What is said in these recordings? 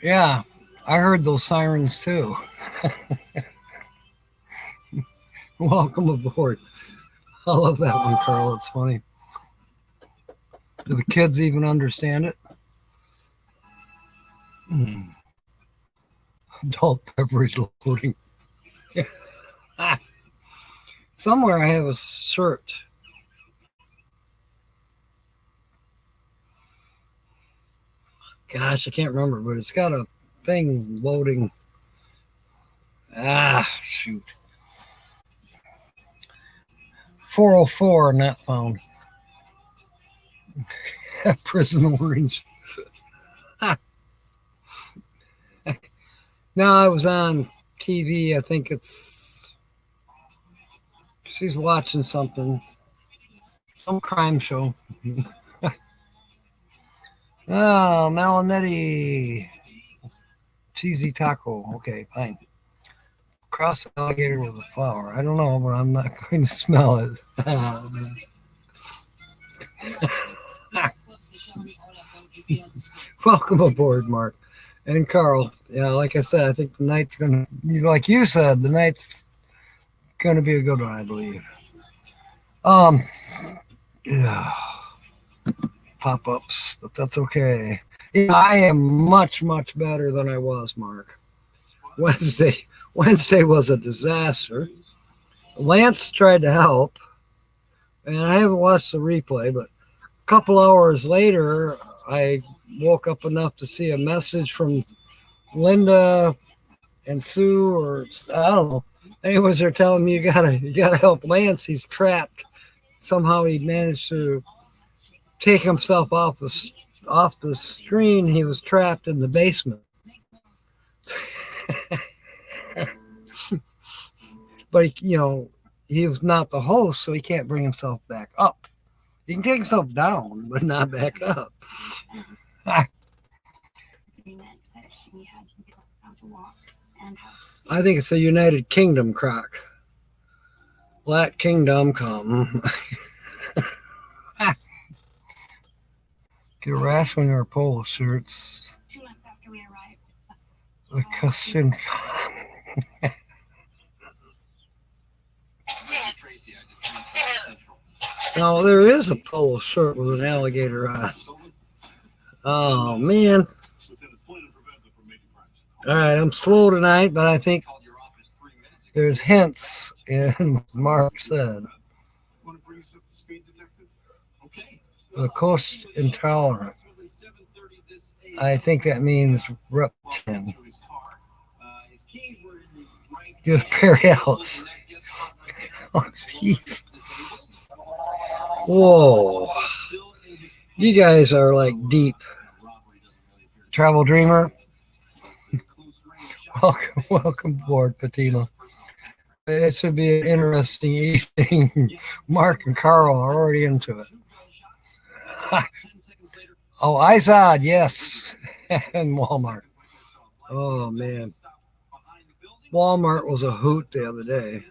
Yeah, I heard those sirens too. Welcome aboard. I love that one, Carl. It's funny. Do the kids even understand it? Hmm. Adult beverage loading. Ah, somewhere I have a shirt. Gosh, I can't remember, but it's got a thing loading. Ah, shoot. 404 not found. Prison Orange. No, I was on TV. I think she's watching something, some crime show. Oh, Malinetti. Cheesy taco. Okay, fine. Cross alligator with a flower. I don't know, but I'm not going to smell it. Welcome aboard, Mark and Carl. Yeah, like I said, I think the night's gonna, like you said, the night's gonna be a good one, I believe. Yeah, pop-ups, but that's okay. Yeah, I am much, much better than I was, Mark. Wednesday was a disaster. Lance tried to help, and I haven't watched the replay, but a couple hours later, I woke up enough to see a message from Linda and Sue, or I don't know. Anyways, they're telling me you gotta help Lance. He's trapped. Somehow he managed to take himself off the screen. He was trapped in the basement. But he was not the host, so he can't bring himself back up. He can take himself down, but not back up. I think it's a United Kingdom crock. Let kingdom come. Get a rash on your polo shirts. 2 months after we arrived. The cushion. No, there is a polo shirt with an alligator on. Oh, man. All right, I'm slow tonight, but I think there's hints in what Mark said. The coast intolerant. I think that means reptilian. Get a pair of Alice. Oh, jeez. Whoa. You guys are like deep. Travel Dreamer. Welcome aboard, Fatima. It should be an interesting evening. Mark and Carl are already into it. Oh, Izod, yes. And Walmart. Oh, man. Walmart was a hoot the other day.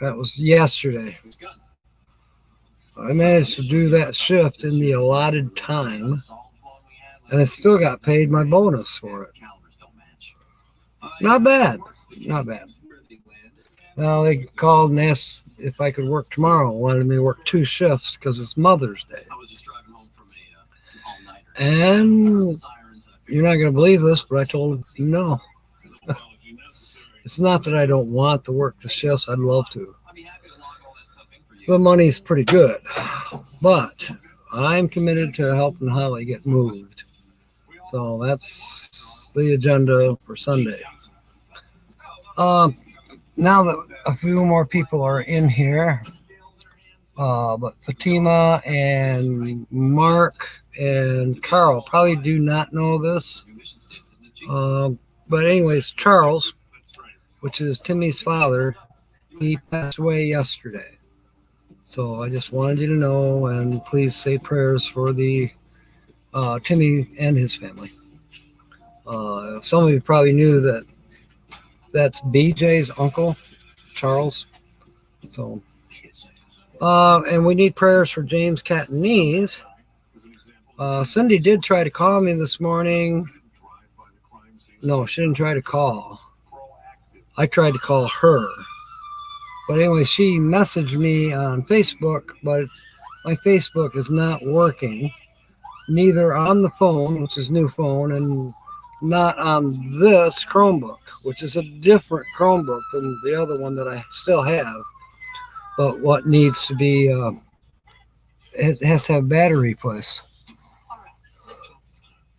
That was yesterday. I managed to do that shift in the allotted time, and I still got paid my bonus for it. Not bad. Not bad. Well, they called and asked if I could work tomorrow. Wanted me to work 2 shifts because it's Mother's Day. And you're not going to believe this, but I told them no. It's not that I don't want to work the shifts. I'd love to. The money's pretty good. But I'm committed to helping Holly get moved. So that's the agenda for Sunday. Now that a few more people are in here, but Fatima and Mark and Carl probably do not know this. But anyways, Charles, which is Timmy's father, he passed away yesterday. So I just wanted you to know, and please say prayers for the Timmy and his family. Some of you probably knew that that's BJ's uncle, Charles. So, and we need prayers for James Catanese. Cindy did try to call me this morning, No, she didn't try to call. I tried to call her. But anyway, she messaged me on Facebook, but my Facebook is not working. Neither on the phone, which is new phone, and not on this Chromebook, which is a different Chromebook than the other one that I still have. But what needs to be, it has to have battery replaced.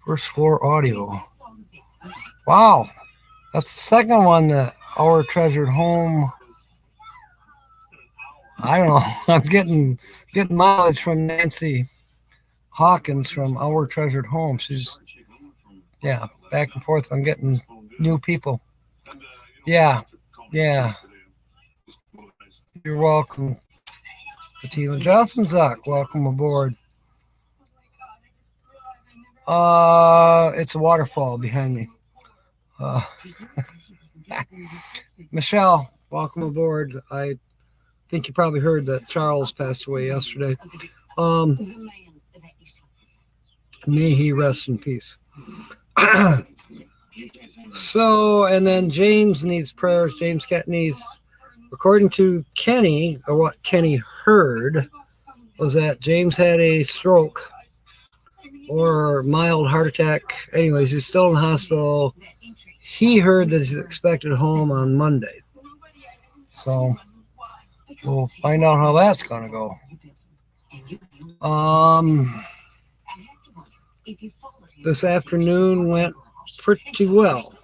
First floor audio. Wow, that's the second one that Our Treasured Home. I don't know. I'm getting mileage from Nancy Hawkins from Our Treasured Home. She's, yeah, back and forth. I'm getting new people. Yeah. You're welcome. Fatima Johnson-Zuck, welcome aboard. It's a waterfall behind me. Michelle, welcome aboard. I think you probably heard that Charles passed away yesterday. May he rest in peace. So, and then James needs prayers. James needs, according to Kenny, or what Kenny heard, was that James had a stroke or mild heart attack. Anyways, he's still in the hospital. He heard that he's expected home on Monday. So we'll find out how that's going to go. This afternoon went pretty well.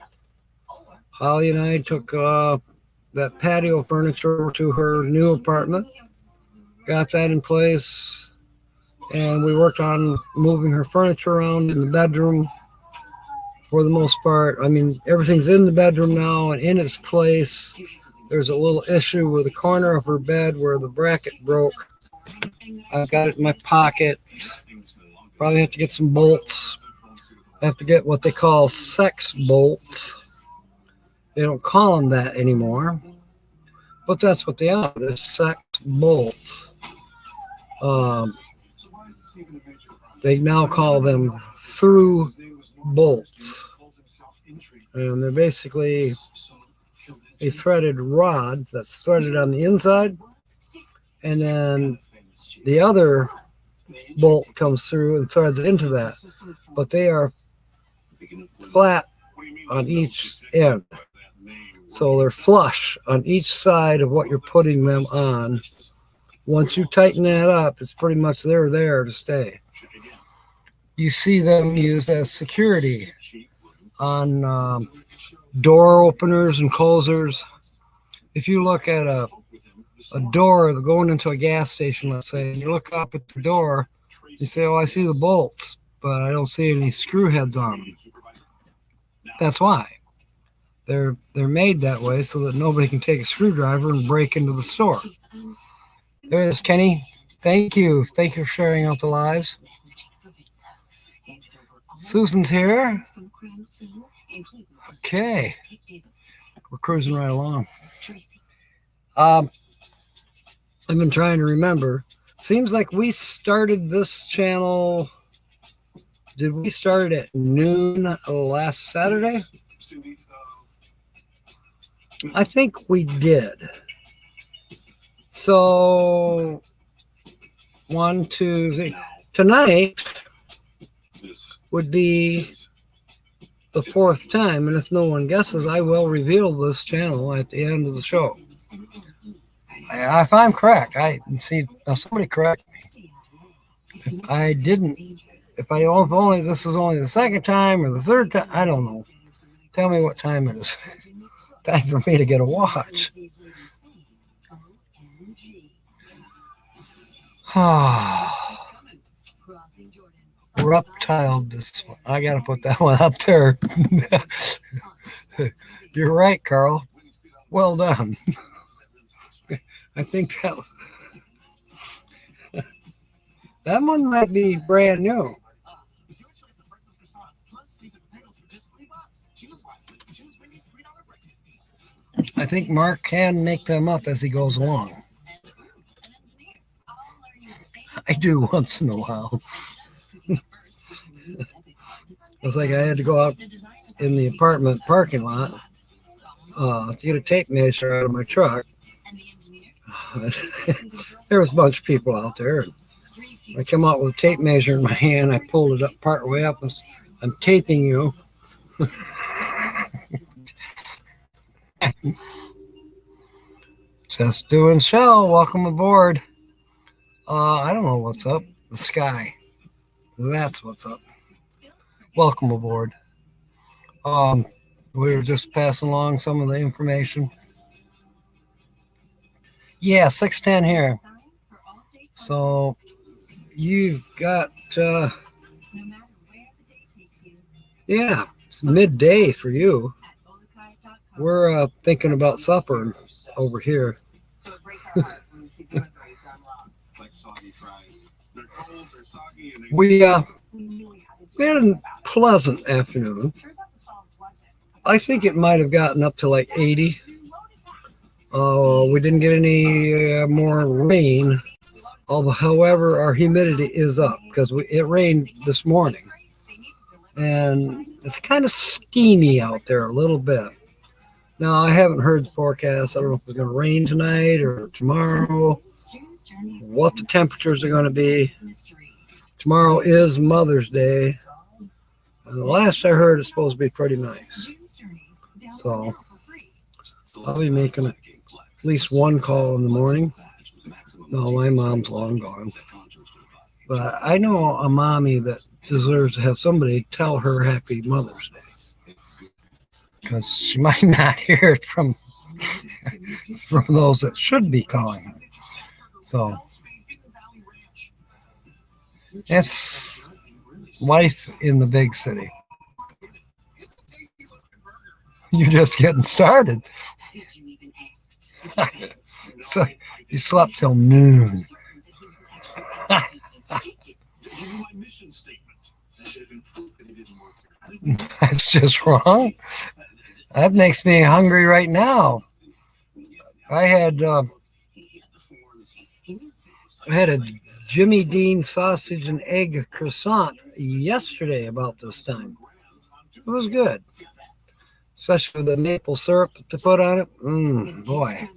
Holly and I took that patio furniture to her new apartment, got that in place, and we worked on moving her furniture around in the bedroom for the most part. I mean, everything's in the bedroom now and in its place. There's a little issue with the corner of her bed where the bracket broke. I've got it in my pocket. Probably have to get some bolts. I have to get what they call sex bolts. They don't call them that anymore, but that's what they are. They're sex bolts. They now call them through bolts, and they're basically a threaded rod that's threaded on the inside, and then the other bolt comes through and threads into that, but they are flat on each end, so they're flush on each side of what you're putting them on. Once you tighten that up, it's pretty much they're there to stay. You see them used as security on door openers and closers. If you look at a door going into a gas station, let's say, and you look up at the door, you say, oh, I see the bolts, but I don't see any screw heads on them. That's why. They're made that way so that nobody can take a screwdriver and break into the store. There's Kenny. Thank you. Thank you for sharing out the lives. Susan's here. Okay. We're cruising right along. I've been trying to remember. Seems like we started this channel. Did we start at noon last Saturday? I think we did. So 1, 2, 3. Tonight would be the 4th time, and if no one guesses, I will reveal this channel at the end of the show. If I'm correct, now somebody correct me. If I didn't, if only this is only the 2nd time or the 3rd time, I don't know. Tell me what time it is. Time for me to get a watch. Reptile this one. I gotta put that one up there. You're right, Carl. Well done. I think that one might be brand new. I think Mark can make them up as he goes along. I do once in a while. It's like I had to go out in the apartment parking lot to get a tape measure out of my truck. There was a bunch of people out there. I come out with a tape measure in my hand. I pulled it up part way up. I'm taping you. Just doing show. Welcome aboard. I don't know what's up. The sky. That's what's up. Welcome aboard. We were just passing along some of the information. Yeah, 610 here. So you've got yeah, it's midday for you. We're thinking about supper over here. We had a pleasant afternoon. I think it might have gotten up to like 80. We didn't get any more rain. However, our humidity is up because it rained this morning. And it's kind of steamy out there a little bit. Now, I haven't heard the forecast. I don't know if it's going to rain tonight or tomorrow, what the temperatures are going to be. Tomorrow is Mother's Day. And the last I heard, it's supposed to be pretty nice. So I'll be making at least one call in the morning. No, my mom's long gone. But I know a mommy that deserves to have somebody tell her Happy Mother's Day. Because she might not hear it from those that should be calling her. So that's life in the big city. You're just getting started. So you slept till noon. That's just wrong. That makes me hungry right now. I had a Jimmy Dean sausage and egg croissant yesterday about this time. It was good, especially with the maple syrup to put on it. Boy.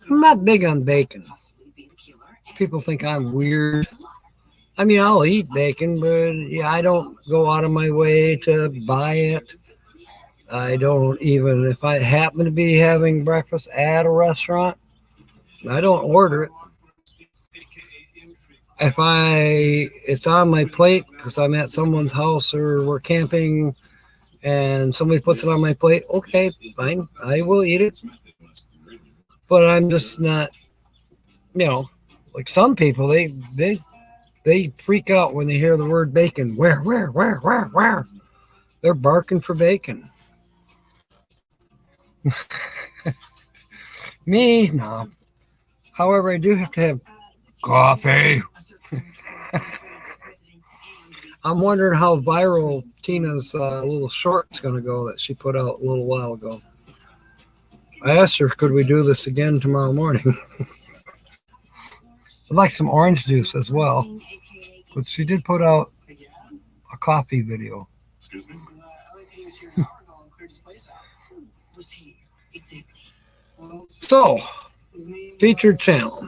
I'm not big on bacon. People think I'm weird. I mean, I'll eat bacon, but yeah, I don't go out of my way to buy it. I don't even, if I happen to be having breakfast at a restaurant, I don't order it. If it's on my plate because I'm at someone's house or we're camping and somebody puts it on my plate, okay, fine, I will eat it. But I'm just not, like some people, they freak out when they hear the word bacon. Where? They're barking for bacon. Me, no. However, I do have to have coffee. I'm wondering how viral Tina's little short's going to go that she put out a little while ago. I asked her, could we do this again tomorrow morning? I'd like some orange juice as well. But she did put out a coffee video. Excuse me? So, featured channel.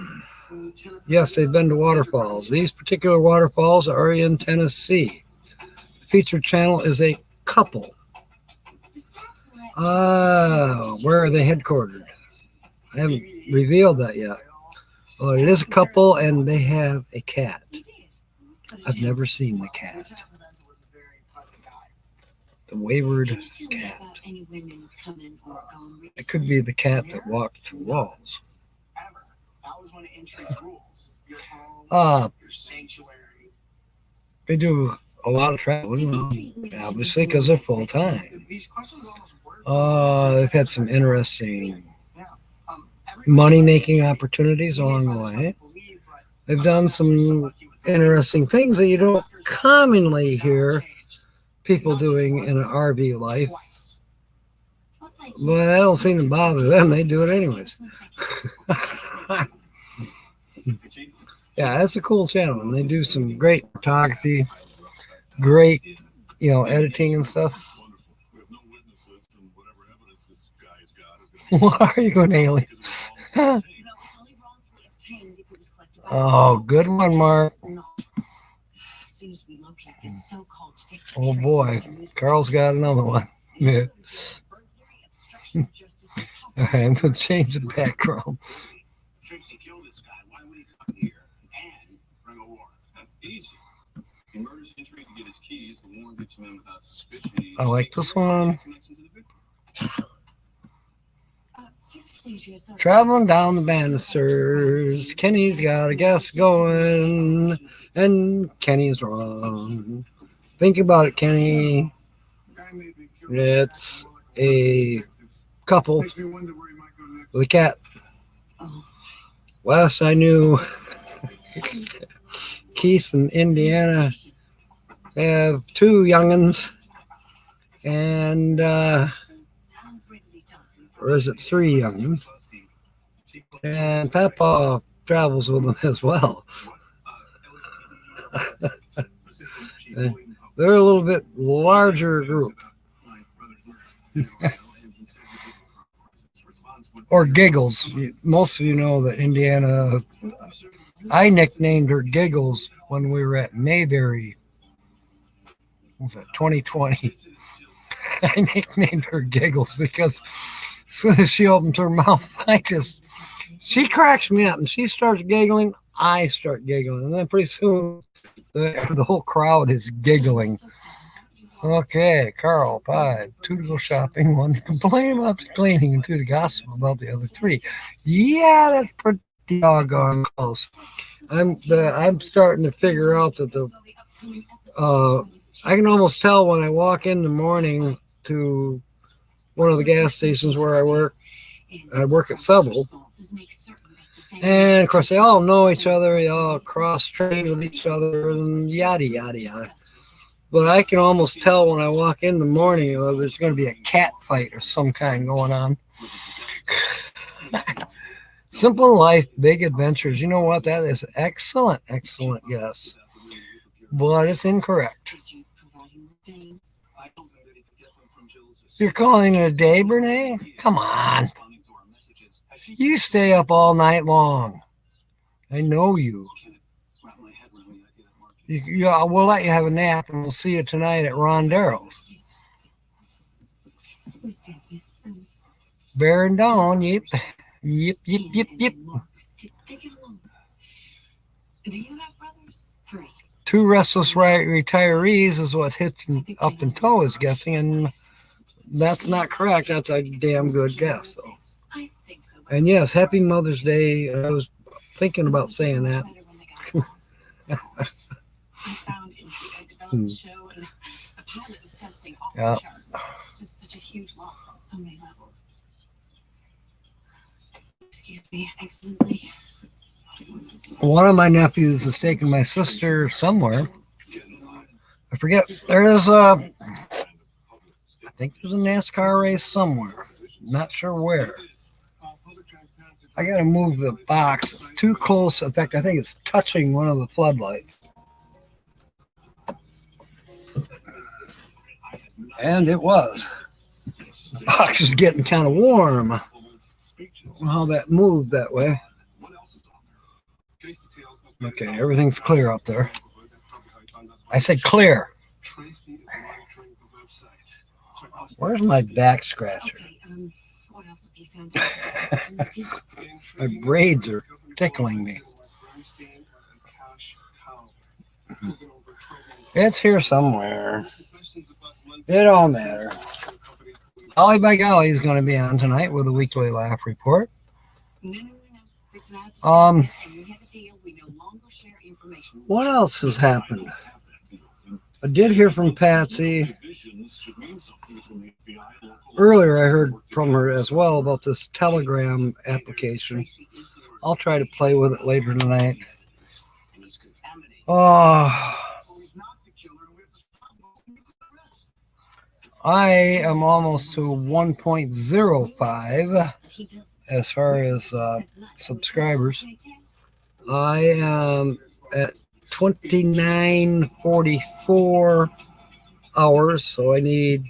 Yes, they've been to waterfalls. These particular waterfalls are in Tennessee. Featured channel is a couple. Where are they headquartered? I haven't revealed that yet. Well, it is a couple, and they have a cat. I've never seen the cat. The wayward cat. It could be the cat that walked through walls. They do a lot of traveling, obviously, because they're full time. They've had some interesting money-making opportunities along the way. They've done some interesting things that you don't commonly hear people doing in an RV life. But I don't seem to bother them. They do it anyways. Yeah, that's a cool channel, and they do some great photography, great, editing and stuff. Why are you going alien? Oh, good one, Mark. Oh boy, Carl's got another one. Yeah. All right, I'm gonna change the background. I like this one. Traveling down the banisters, Kenny's got a guess going, and Kenny's wrong. Think about it, Kenny. It's a couple with a cat. Last I knew, Keith and Indiana have two youngins, and or is it three youngins? And Papa travels with them as well. They're a little bit larger group. Or Giggles. Most of you know that Indiana, I nicknamed her Giggles when we were at Mayberry. What was that, 2020? I nicknamed her Giggles because as soon as she opens her mouth, she cracks me up and she starts giggling, I start giggling. And then pretty soon the whole crowd is giggling. Okay, Carl, 5. 2 to go shopping, 1 to complain about the cleaning, and 2 to gossip about the other 3. Yeah, that's pretty doggone close. I'm starting to figure out that I can almost tell when I walk in the morning to one of the gas stations where I work. I work at several. And of course, they all know each other. They all cross-train with each other and yada, yada, yada. But I can almost tell when I walk in the morning there's going to be a cat fight or some kind going on. Simple life, big adventures. You know what? That is excellent, excellent guess. But it's incorrect. You're calling it a day, Brene? Come on. You stay up all night long. I know you. We'll let you have a nap, and we'll see you tonight at Rondero's. Bearing down, yep. Yep, yep, yep, yep. Do you have brothers? 3. 2 restless retirees is what Hitching Up in Tow is guessing, and that's not correct. That's a damn good guess, though. And yes, happy Mother's Day. I was thinking about saying that. Yeah. It's just such a huge loss on so many levels. Excuse me, excellently. One of my nephews is taking my sister somewhere. I forget. I think there's a NASCAR race somewhere. Not sure where. I got to move the box. It's too close. In fact, I think it's touching one of the floodlights. And it was. The box is getting kind of warm. I don't know how that moved that way. Okay, everything's clear up there. I said clear. Where's my back scratcher? My braids are tickling me. It's here somewhere. It don't matter. Golly by Golly is going to be on tonight with a weekly laugh report. What else has happened? I did hear from Patsy. Earlier, I heard from her as well about this Telegram application. I'll try to play with it later tonight. Oh, I am almost to 1.05 as far as subscribers. I am at 2944 hours, so I need,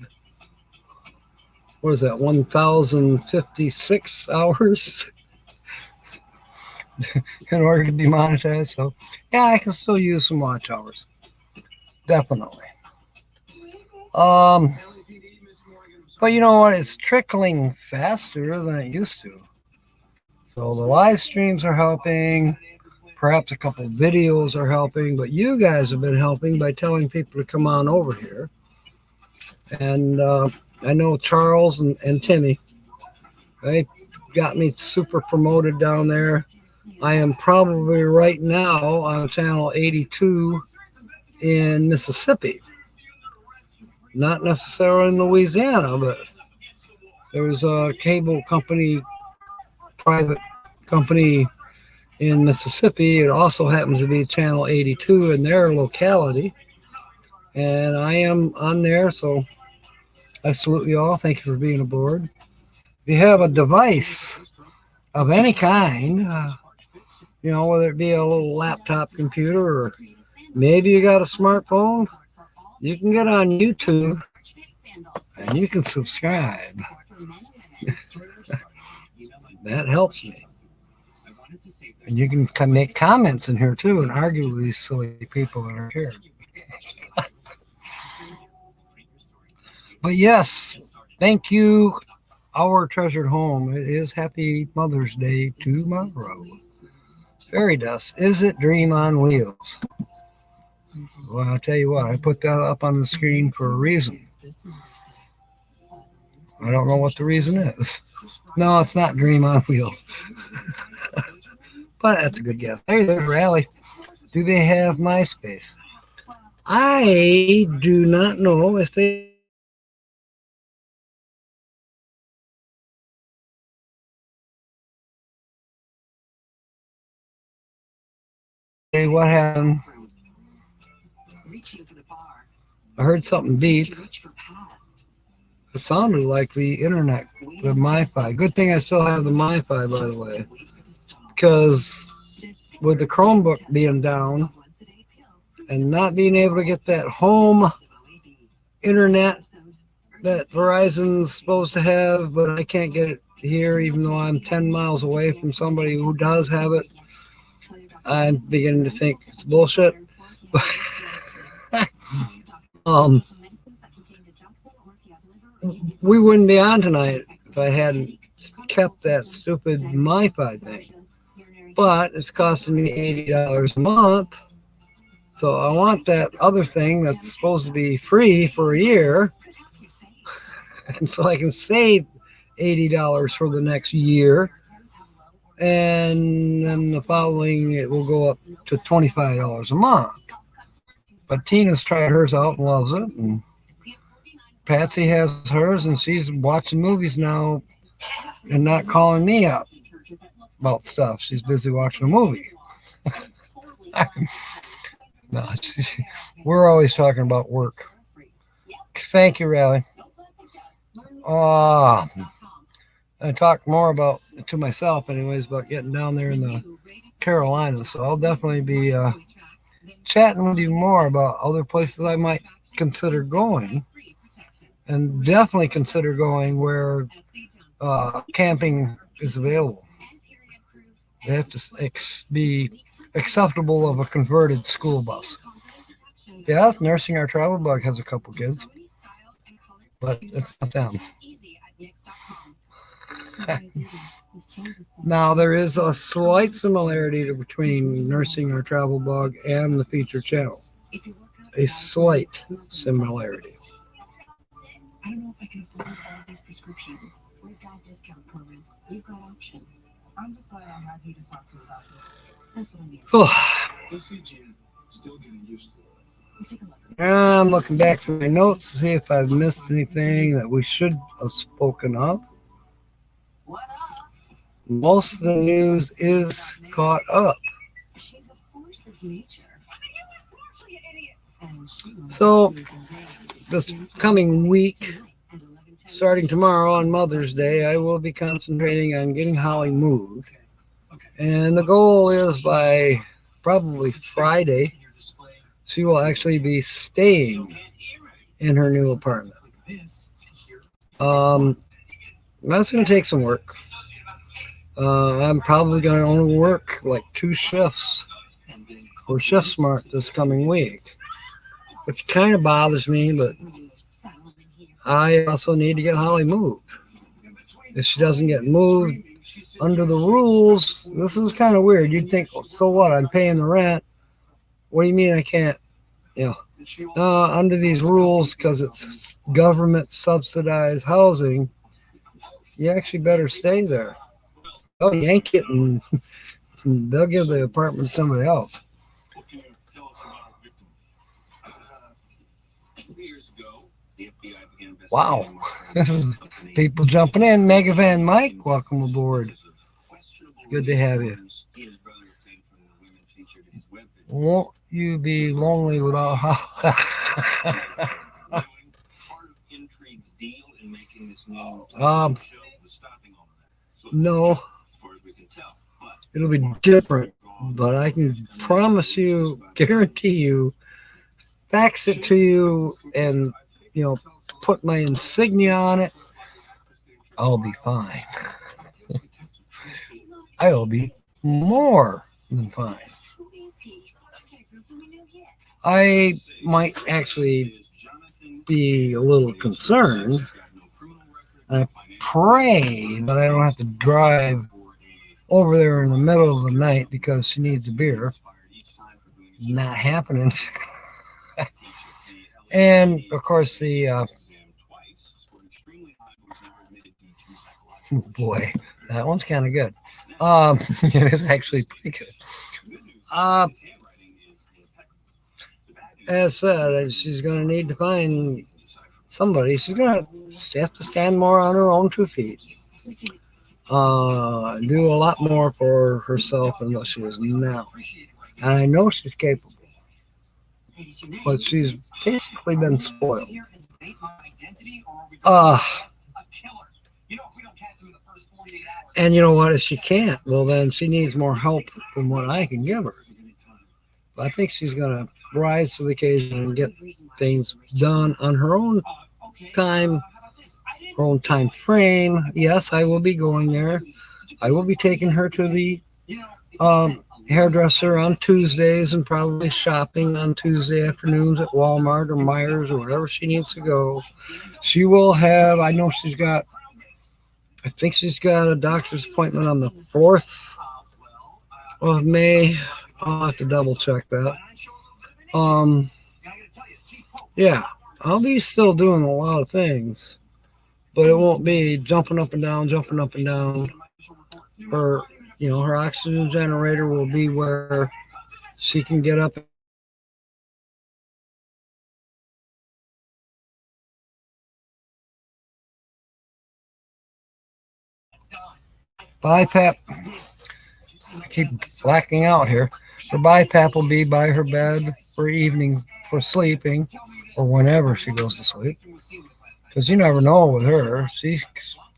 what is that, 1056 hours in order to be monetized. So yeah, I can still use some watch hours, definitely. um but you know what, it's trickling faster than it used to. So the live streams are helping. Perhaps a couple videos are helping, but you guys have been helping by telling people to come on over here. And I know Charles and Timmy, they got me super promoted down there. I am probably right now on channel 82 in Mississippi, not necessarily in Louisiana, but there's a cable company, private company in Mississippi. It also happens to be channel 82 in their locality, and I am on there. So I salute you all. Thank you for being aboard. If you have a device of any kind, whether it be a little laptop computer or maybe you got a smartphone, you can get on YouTube and you can subscribe. That helps me. And you can make comments in here too and argue with these silly people that are here. But yes, thank you, our treasured home. It is Happy Mother's Day tomorrow. Fairy dust. Is it Dream on Wheels? Well, I'll tell you what, I put that up on the screen for a reason. I don't know what the reason is. No, it's not Dream on Wheels. But that's a good guess. Hey, there's Rally. Do they have MySpace? I do not know if they what happened. I heard something beep. It sounded like the internet, the MiFi. Good thing I still have the MiFi, by the way, because with the Chromebook being down and not being able to get that home internet that Verizon's supposed to have, but I can't get it here, even though I'm 10 miles away from somebody who does have it. I'm beginning to think it's bullshit. We wouldn't be on tonight if I hadn't kept that stupid MiFi thing. But it's costing me $80 a month. So I want that other thing that's supposed to be free for a year. And so I can save $80 for the next year. And then the following, it will go up to $25 a month. But Tina's tried hers out and loves it. And Patsy has hers, and she's watching movies now and not calling me up about stuff. She's busy watching a movie. No, we're always talking about work. Thank you, Rally. I talk more about to myself, anyways, about getting down there in the Carolinas. So I'll definitely be chatting with you more about other places I might consider going, and definitely consider going where camping is available. They have to be acceptable of a converted school bus. Yeah, Nursing Our Travel Bug has a couple kids, but it's not them. Now, there is a slight similarity between Nursing Our Travel Bug and the feature channel. A slight similarity. I don't know if I can afford all these prescriptions. We've got discount programs. We've got options. I'm just glad I have you to talk to about this. That's what I'm here. Still getting used to it. I'm looking back through my notes to see if I've missed anything that we should have spoken of. Most of the news is caught up. She's a force of nature. So, this coming week, starting tomorrow on Mother's Day, I will be concentrating on getting Holly moved. And the goal is by probably Friday, she will actually be staying in her new apartment. Um, that's going to take some work. I'm probably going to only work like 2 shifts for Shift Smart this coming week, which kind of bothers me, but I also need to get Holly moved. If she doesn't get moved under the rules, this is kind of weird. You'd think, so what? I'm paying the rent. What do you mean I can't? You under these rules, because it's government subsidized housing, you actually better stay there. They'll yank it and they'll give the apartment to somebody else. Wow. People jumping in. Megavan Mike, welcome aboard. Good to have you. Won't you be lonely without no. It'll be different, but I can promise you, guarantee you, fax it to you, and put my insignia on it. I'll be fine. I'll be more than fine. I might actually be a little concerned. I pray that I don't have to drive over there in the middle of the night because she needs a beer. Not happening. And of course the boy, that one's kind of good. It's actually pretty good. As said, she's going to need to find somebody. She's going to have to stand more on her own 2 feet. Do a lot more for herself than what she is now. And I know she's capable. But she's basically been spoiled. And you know what? If she can't, well, then she needs more help than what I can give her. But I think she's going to rise to the occasion and get things done on her own time, her own time frame. Yes, I will be going there. I will be taking her to the hairdresser on Tuesdays and probably shopping on Tuesday afternoons at Walmart or Myers or wherever she needs to go. She will have, I think she's got a doctor's appointment on the 4th of May. I'll have to double check that. Yeah, I'll be still doing a lot of things, but it won't be jumping up and down. Her oxygen generator will be where she can get up. BiPAP. I keep blacking out here. Her BiPAP will be by her bed for evening for sleeping or whenever she goes to sleep. Because you never know with her. She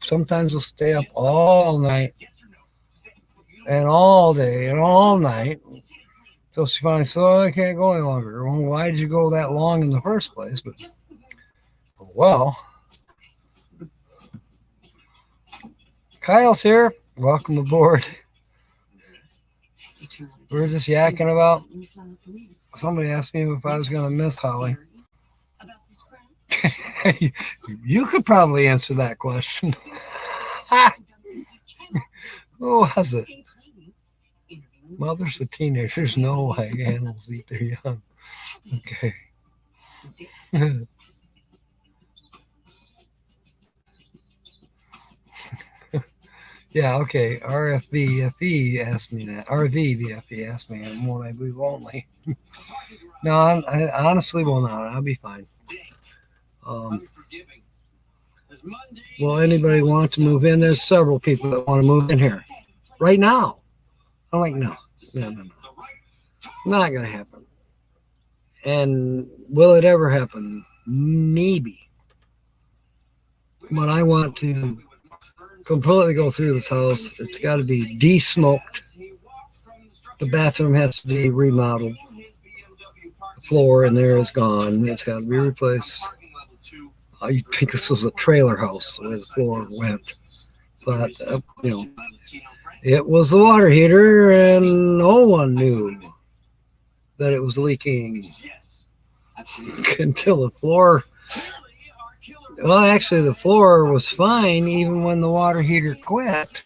sometimes will stay up all night and all day and all night until she finally says, "Oh, I can't go any longer." Well, why did you go that long in the first place? But well, Kyle's here. Welcome aboard. We were just yakking about. Somebody asked me if I was going to miss Holly. You could probably answer that question. Who was it? Mothers of teenagers know why animals eat their young. Okay. Yeah, okay. RFB asked me that. RVBFE asked me, won't I be lonely? No, I honestly will not. I'll be fine. Will anybody want to move in? There's several people that want to move in here right now. I'm like, no. Not going to happen. And will it ever happen? Maybe. But I want to completely go through this house. It's got to be de-smoked. The bathroom has to be remodeled. The floor in there is gone. It's got to be replaced. You'd think this was a trailer house the way the floor went. But, it was the water heater, and no one knew that it was leaking until the floor. Well, actually, the floor was fine even when the water heater quit.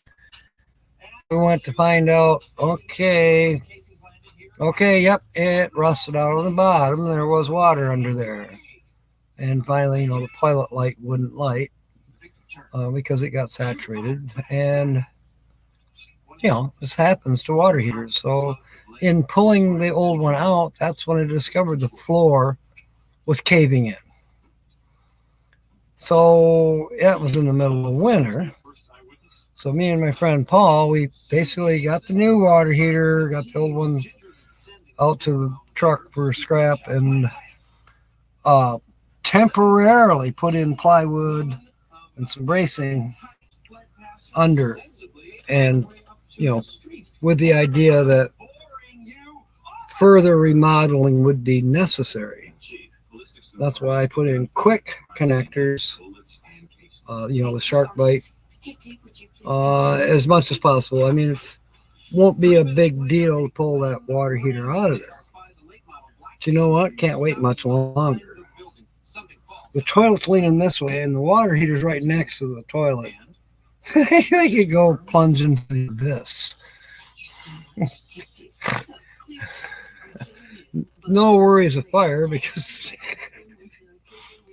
We went to find out, okay, yep, it rusted out on the bottom. There was water under there. And finally, the toilet light wouldn't light because it got saturated. And, this happens to water heaters. So in pulling the old one out, that's when I discovered the floor was caving in. So it was in the middle of winter. So me and my friend Paul, we basically got the new water heater, got the old one out to the truck for scrap, and temporarily put in plywood and some bracing under, and with the idea that further remodeling would be necessary. That's why I put in quick connectors, the shark bite, as much as possible. I mean, it won't be a big deal to pull that water heater out of there. But you know what? Can't wait much longer. The toilet's leaning this way, and the water heater's right next to the toilet. They could go plunge into this. No worries of fire because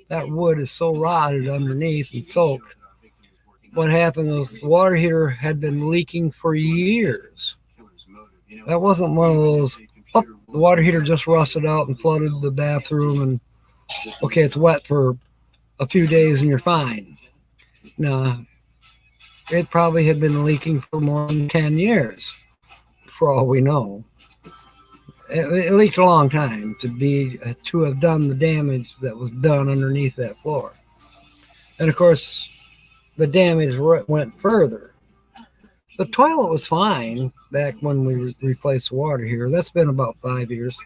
that wood is so rotted underneath and soaked. What happened was the water heater had been leaking for years. That wasn't one of those, the water heater just rusted out and flooded the bathroom, and okay, it's wet for a few days and you're fine. No, it probably had been leaking for more than 10 years, for all we know. It leaked a long time to have done the damage that was done underneath that floor. And of course, the damage went further. The toilet was fine back when we replaced the water heater. That's been about 5 years.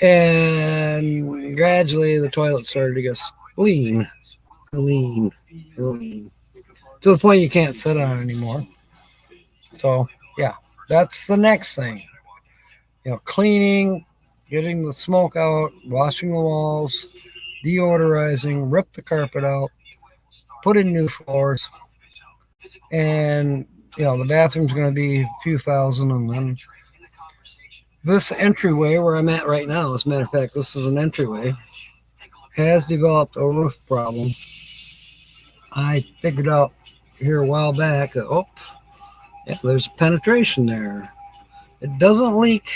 And gradually the toilet started to get lean, to the point you can't sit on it anymore. So, yeah, that's the next thing. Cleaning, getting the smoke out, washing the walls, deodorizing, rip the carpet out, put in new floors, and the bathroom's going to be a few thousand. And then this entryway where I'm at right now, as a matter of fact, this is an entryway, has developed a roof problem. I figured out here a while back that there's penetration there. It doesn't leak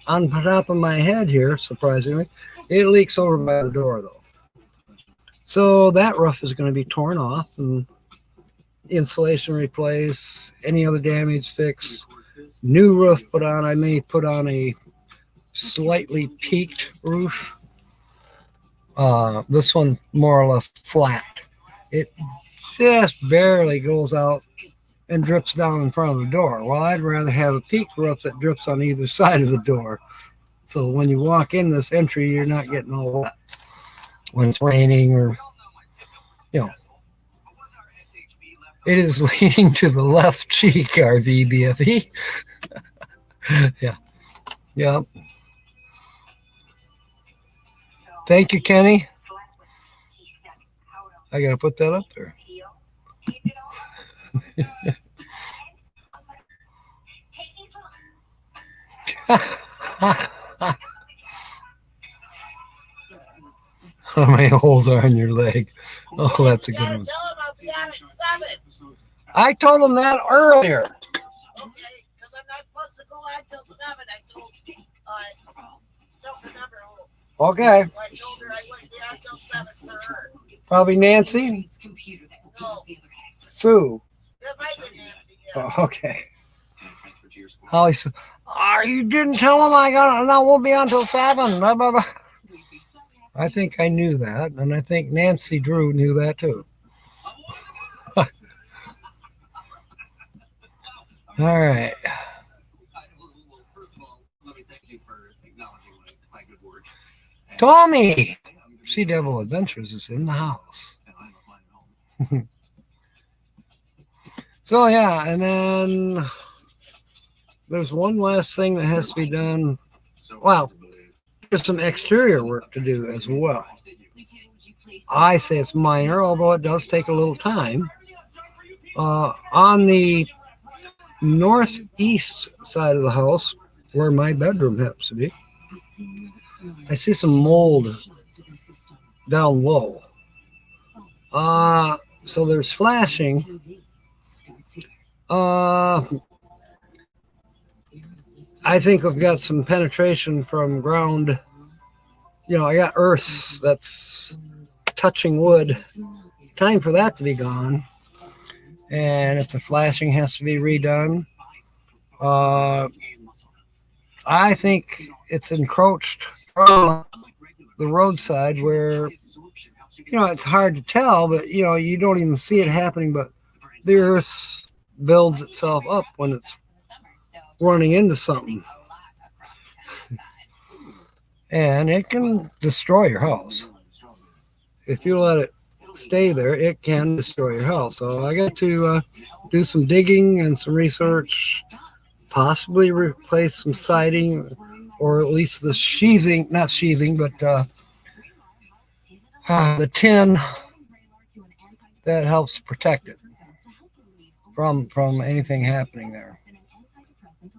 on top of my head here, surprisingly. It leaks over by the door, though. So that roof is going to be torn off and insulation replaced, any other damage fixed, new roof put on. I may put on a slightly peaked roof. This one more or less flat. It just barely goes out and drips down in front of the door. Well, I'd rather have a peaked roof that drips on either side of the door. So when you walk in this entry, you're not getting all wet when it's raining or, It is leaning to the left cheek, RV BFE. Yeah. Thank you, Kenny. I got to put that up there. How many holes are on your leg? Oh, that's a good one. I told him that earlier. Okay, because I'm not supposed to go out till 7. I told, don't remember who. Okay. So I told her I wouldn't be out till 7 for her. Probably Nancy? No. Sue? It might be Nancy, yeah. Oh, okay. Holly said, you didn't tell him I won't be on till 7. Blah, blah, blah. I think I knew that, and I think Nancy Drew knew that too. All right. Tommy! Sea Devil Adventures is in the house. So, yeah, and then there's one last thing that has to be done. Well, there's some exterior work to do as well. I say it's minor, although it does take a little time. On the northeast side of the house, where my bedroom happens to be, I see some mold down low. So there's flashing. I think I've got some penetration from ground. I got earth that's touching wood. Time for that to be gone. And if the flashing has to be redone, I think it's encroached from the roadside where, it's hard to tell, but, you don't even see it happening, but the earth builds itself up when it's running into something. And it can destroy your house. If you let it stay there, it can destroy your house. So I got to do some digging and some research, possibly replace some siding, or at least the sheathing, not sheathing, but the tin that helps protect it from anything happening there.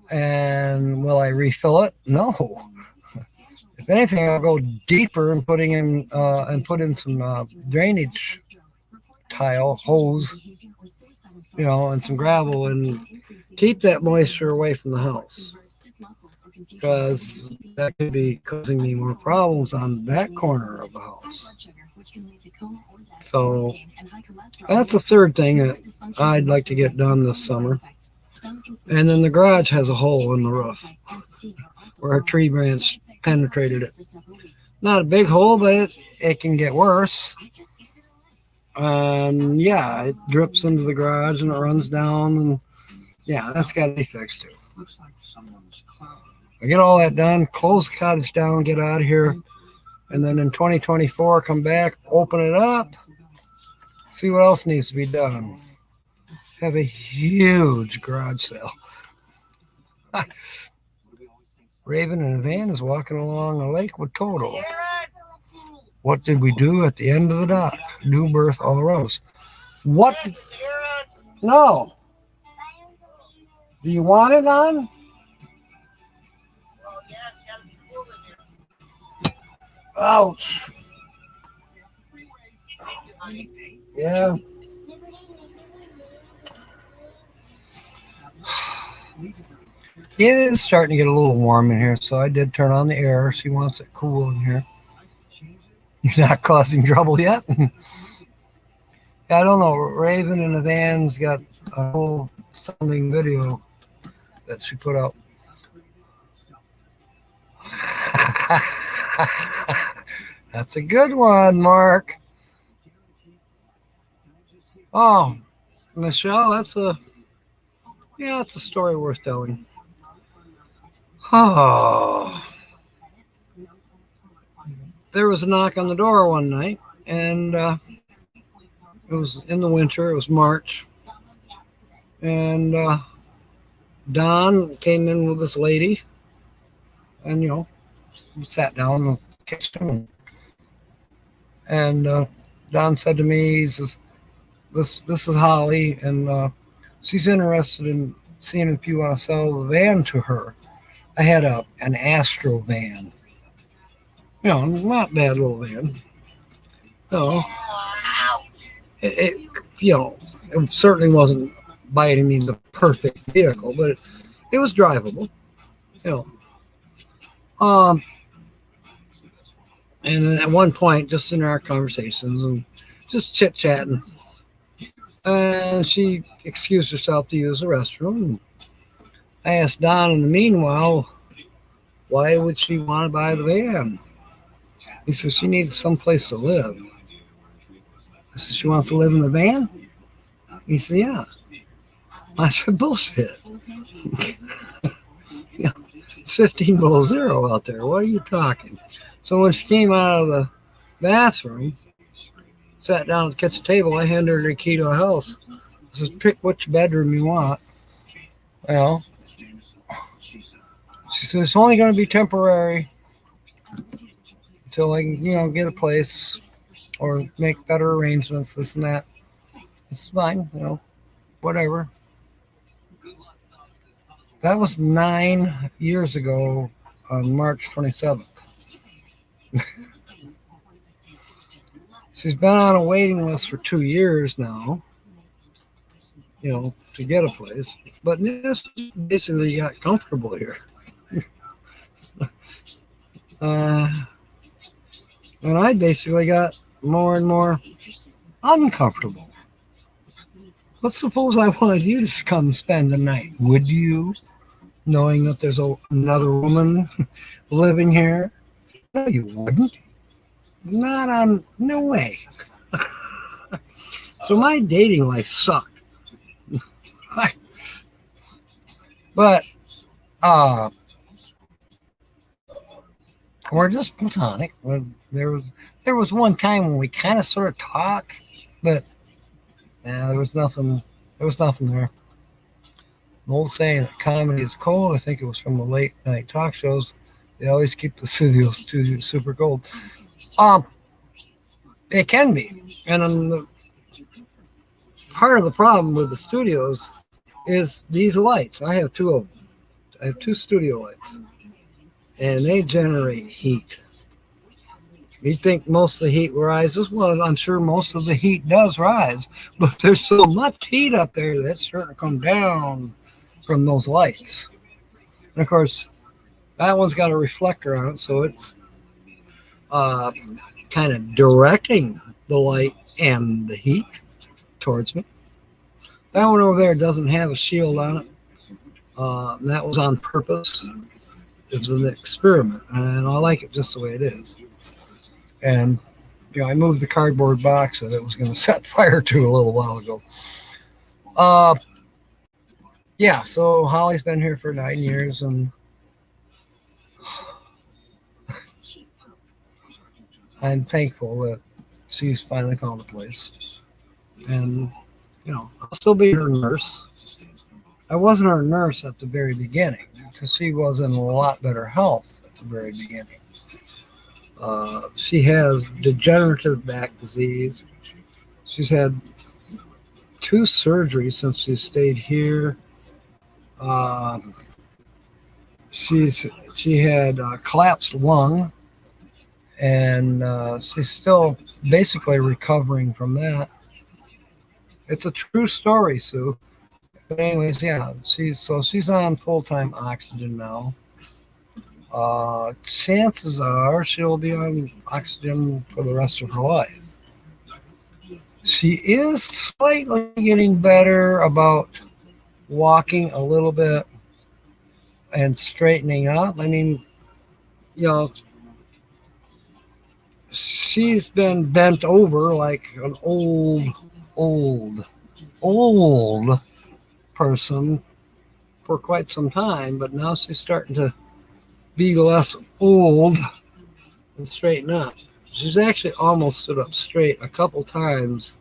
And will I refill it? No. If anything, I'll go deeper and put in some drainage tile hose, and some gravel, and keep that moisture away from the house, because that could be causing me more problems on that corner of the house. So that's a third thing that I'd like to get done this summer. And then the garage has a hole in the roof where a tree branch penetrated it. Not a big hole, but it can get worse. Yeah, it drips into the garage and it runs down, and yeah, that's got to be fixed too. I get all that done, close the cottage down, get out of here, and then in 2024 come back, open it up, see what else needs to be done. Have a huge garage sale. Raven in a van is walking along the lake with Toto. What did we do at the end of the dock? New birth all around us. What? No. Do you want it on? Ouch. Yeah. It is starting to get a little warm in here, so I did turn on the air. She wants it cool in here. You're not causing trouble yet? I don't know. Raven in the van's got a whole sounding video that she put out. That's a good one, Mark. Oh, Michelle, that's a story worth telling. Oh. There was a knock on the door one night, and it was in the winter. It was March, and Don came in with this lady, and sat down in the kitchen, and Don said to me, he says, "This is Holly, and she's interested in seeing if you want to sell the van to her." I had an Astro van. Not bad little van. No, it certainly wasn't by any means the perfect vehicle, but it was drivable. And at one point, just in our conversations and just chit chatting, she excused herself to use the restroom. I asked Don in the meanwhile, why would she want to buy the van? He says she needs someplace to live. I said, she wants to live in the van? He said, yeah. I said, bullshit. Yeah, it's 15 below zero out there. What are you talking? So when she came out of the bathroom, sat down at the kitchen table, I handed her the key to the house. I says, pick which bedroom you want. Well, she said, it's only going to be temporary until I can, get a place or make better arrangements, this and that. It's fine, whatever. That was 9 years ago on March 27th. She's been on a waiting list for 2 years now, to get a place. But this basically got comfortable here. And I basically got more and more uncomfortable. Let's suppose I wanted you to come spend the night. Would you? Knowing that there's another woman living here? No, you wouldn't. No way. So my dating life sucked. But we're just platonic. There was one time when we kind of sort of talked, but there was nothing. There was nothing there. The old saying that comedy is cold. I think it was from the late night talk shows. They always keep the studios too super cold. It can be, and part of the problem with the studios is these lights. I have two of them. I have two studio lights, and they generate heat. You'd think most of the heat rises. Well, I'm sure most of the heat does rise, but there's so much heat up there that's starting to come down from those lights. And of course, that one's got a reflector on it, so it's kind of directing the light and the heat towards me. That one over there doesn't have a shield on it. And that was on purpose. It was an experiment, and I like it just the way it is. And I moved the cardboard box that it was going to set fire to a little while ago. Yeah, so Holly's been here for 9 years, and I'm thankful that she's finally found a place. And, I'll still be her nurse. I wasn't her nurse at the very beginning because she was in a lot better health at the very beginning. She has degenerative back disease. She's had 2 surgeries since she stayed here. She had a collapsed lung, and she's still basically recovering from that. It's a true story, Sue. But anyways, yeah, she's on full-time oxygen now. Chances are she'll be on oxygen for the rest of her life. She is slightly getting better about walking a little bit and straightening up. I mean, she's been bent over like an old person for quite some time, but now she's starting to be less old and straighten up. She's actually almost stood up straight a couple times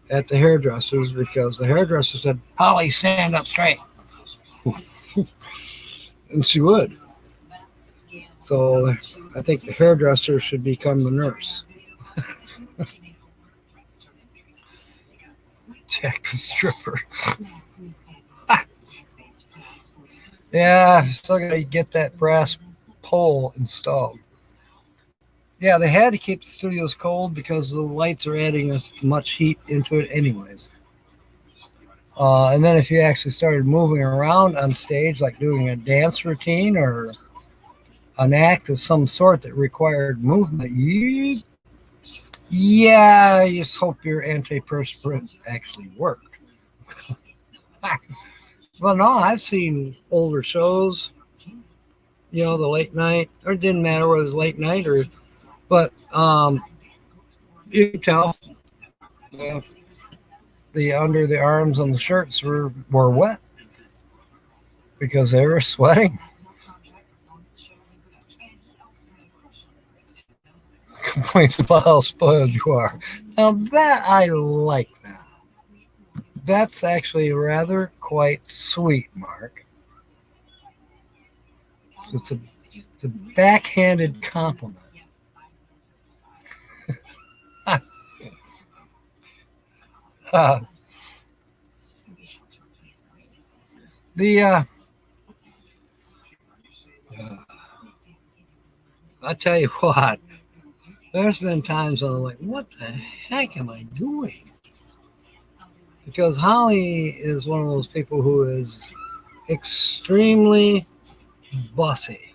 at the hairdressers because the hairdresser said, Holly, stand up straight. And she would. So I think the hairdresser should become the nurse. Jack the stripper. Yeah, still got to get that brass pole installed. Yeah, they had to keep the studios cold because the lights are adding as much heat into it anyways. And then if you actually started moving around on stage, like doing a dance routine or an act of some sort that required movement, you just hope your antiperspirant actually worked. Well, no, I've seen older shows, the late night, or it didn't matter whether it was late night but you can tell the under the arms on the shirts were wet. because they were sweating. Complaints about how spoiled you are. Now that I like that. That's actually rather quite sweet, Mark. It's a backhanded compliment. The I tell you what, there's been times when I'm like, what the heck am I doing? Because Holly is one of those people who is extremely bossy.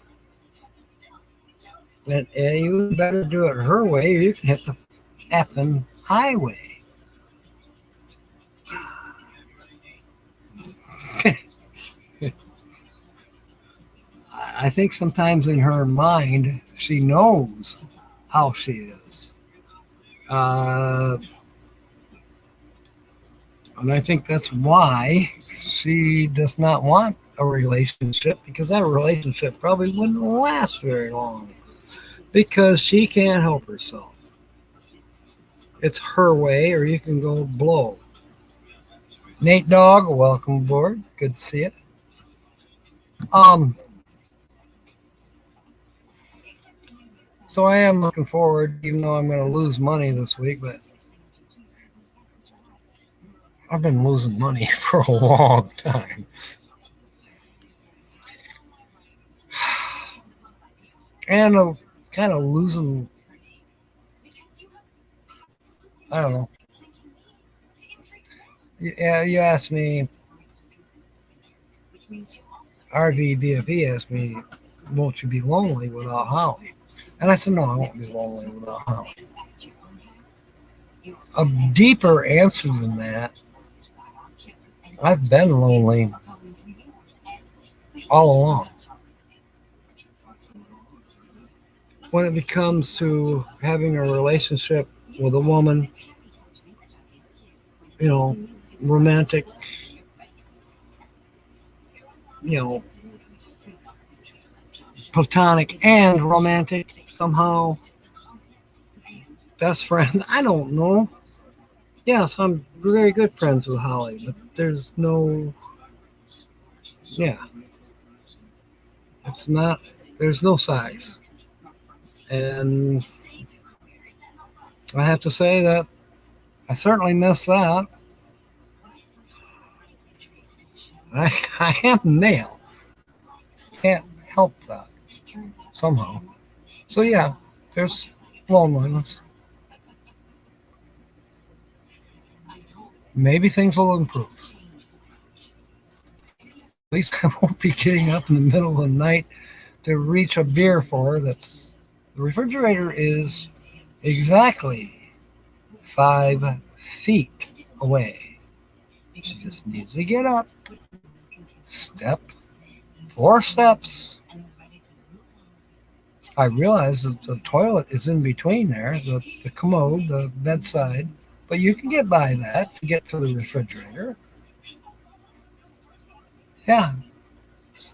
And you better do it her way or you can hit the effing highway. I think sometimes in her mind, she knows how she is. And I think that's why she does not want a relationship because that relationship probably wouldn't last very long because she can't help herself. It's her way or you can go blow. Nate Dog, welcome aboard. Good to see you. Um, so I am looking forward, even though I'm going to lose money this week, but I've been losing money for a long time. And kind of losing, I don't know. Yeah, you asked me, RVBFE asked me, won't you be lonely without Holly? And I said, no, I won't be lonely without Holly. A deeper answer than that, I've been lonely all along. When it comes to having a relationship with a woman, you know, romantic, you know, platonic and romantic somehow, best friend, I don't know. Yes, I'm very good friends with Holly, but there's no, yeah, it's not, there's no size. And I have to say that I certainly miss that. I am male. Can't help that somehow. So yeah, there's loneliness. Maybe things will improve. At least I won't be getting up in the middle of the night to reach a beer for her. That's the refrigerator is exactly 5 feet away. She just needs to get up, step, 4 steps. I realize that the toilet is in between there, the commode, the bedside, but you can get by that to get to the refrigerator. Yeah,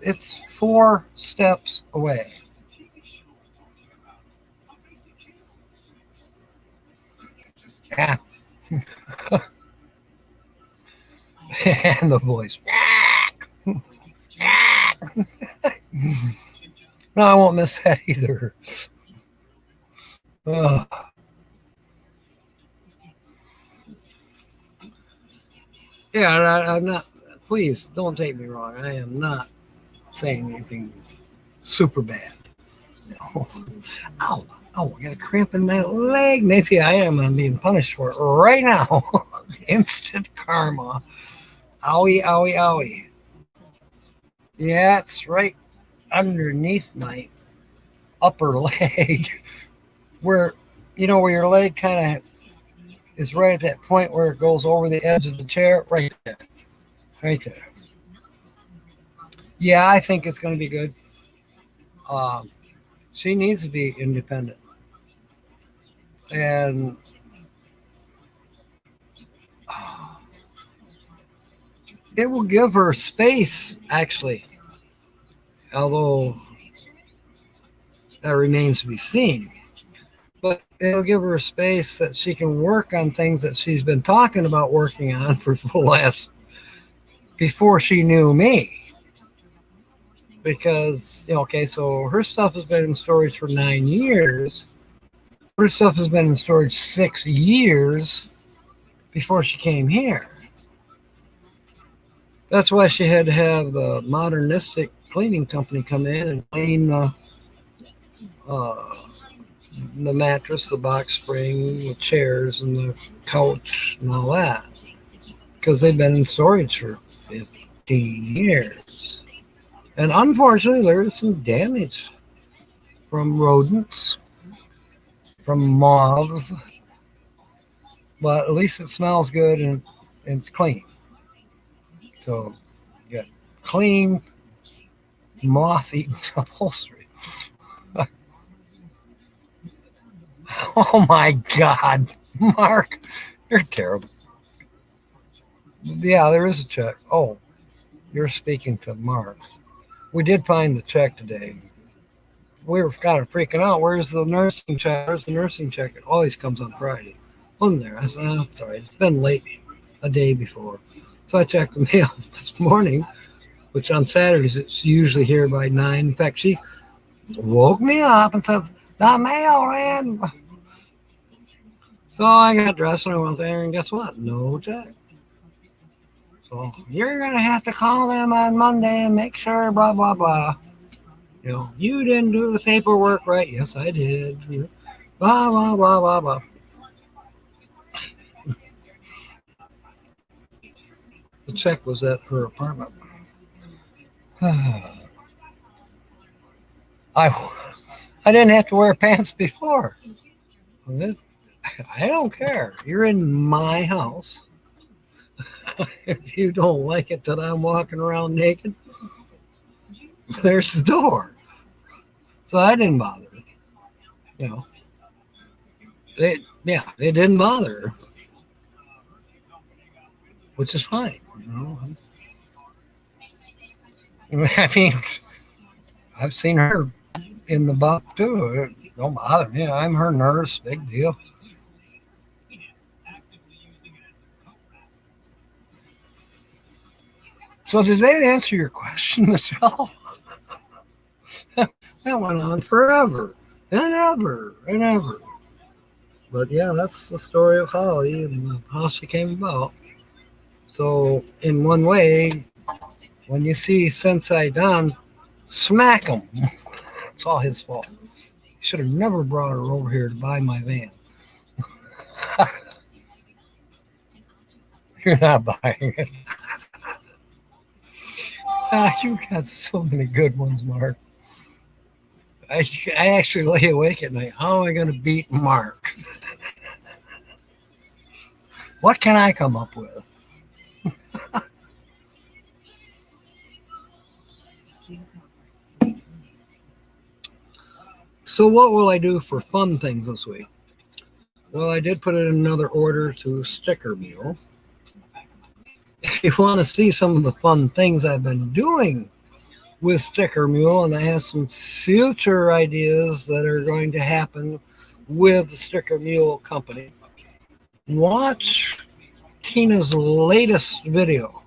it's 4 steps away. Yeah. And the voice. No, I won't miss that either. Ugh. Yeah, I'm not. Please don't take me wrong. I am not saying anything super bad. No. Ow, I got a cramp in my leg. Maybe I am. I'm being punished for it right now. Instant karma. Owie, owie, owie. Yeah, it's right underneath my upper leg, where where your leg kind of is right at that point where it goes over the edge of the chair, right there, right there. Yeah, I think it's going to be good. Um, she needs to be independent, and it will give her space. Actually, although that remains to be seen. But it'll give her a space that she can work on things that she's been talking about working on for the last, before she knew me. Because, okay, so her stuff has been in storage for 9 years. Her stuff has been in storage 6 years before she came here. That's why she had to have the modernistic cleaning company come in and clean the mattress, the box spring, the chairs, and the couch, and all that. Because they've been in storage for 15 years. And unfortunately, there is some damage from rodents, from moths. But at least it smells good and it's clean. So, you got clean, moth-eaten upholstery. Oh my God, Mark, you're terrible. Yeah, there is a check. Oh, you're speaking to Mark. We did find the check today. We were kind of freaking out. Where's the nursing check? Where's the nursing check? It always comes on Friday. Wasn't there? I said, oh, it's all right. It's been late a day before. So I checked the mail this morning, which on Saturdays it's usually here by 9. In fact, she woke me up and says, the mail ran. So I got dressed and I went there, and guess what? No check. So you're going to have to call them on Monday and make sure, blah, blah, blah. You didn't do the paperwork right. Yes, I did. Blah, blah, blah, blah, blah. The check was at her apartment. I didn't have to wear pants before. I don't care. You're in my house. If you don't like it that I'm walking around naked, there's the door. So I didn't bother. It didn't bother, which is fine. I mean, I've seen her in the buff too. It don't bother me. I'm her nurse. Big deal. So did that answer your question, Michelle? That went on forever and ever and ever. But yeah, that's the story of Holly and how she came about. So in one way, when you see Sensei Don, smack him. It's all his fault. He should have never brought her over here to buy my van. You're not buying it. You've got so many good ones, Mark. I actually lay awake at night. How am I going to beat Mark? What can I come up with? So what will I do for fun things this week? Well, I did put in another order to Sticker Mule. If you want to see some of the fun things I've been doing with Sticker Mule, and I have some future ideas that are going to happen with the Sticker Mule company, watch Tina's latest video.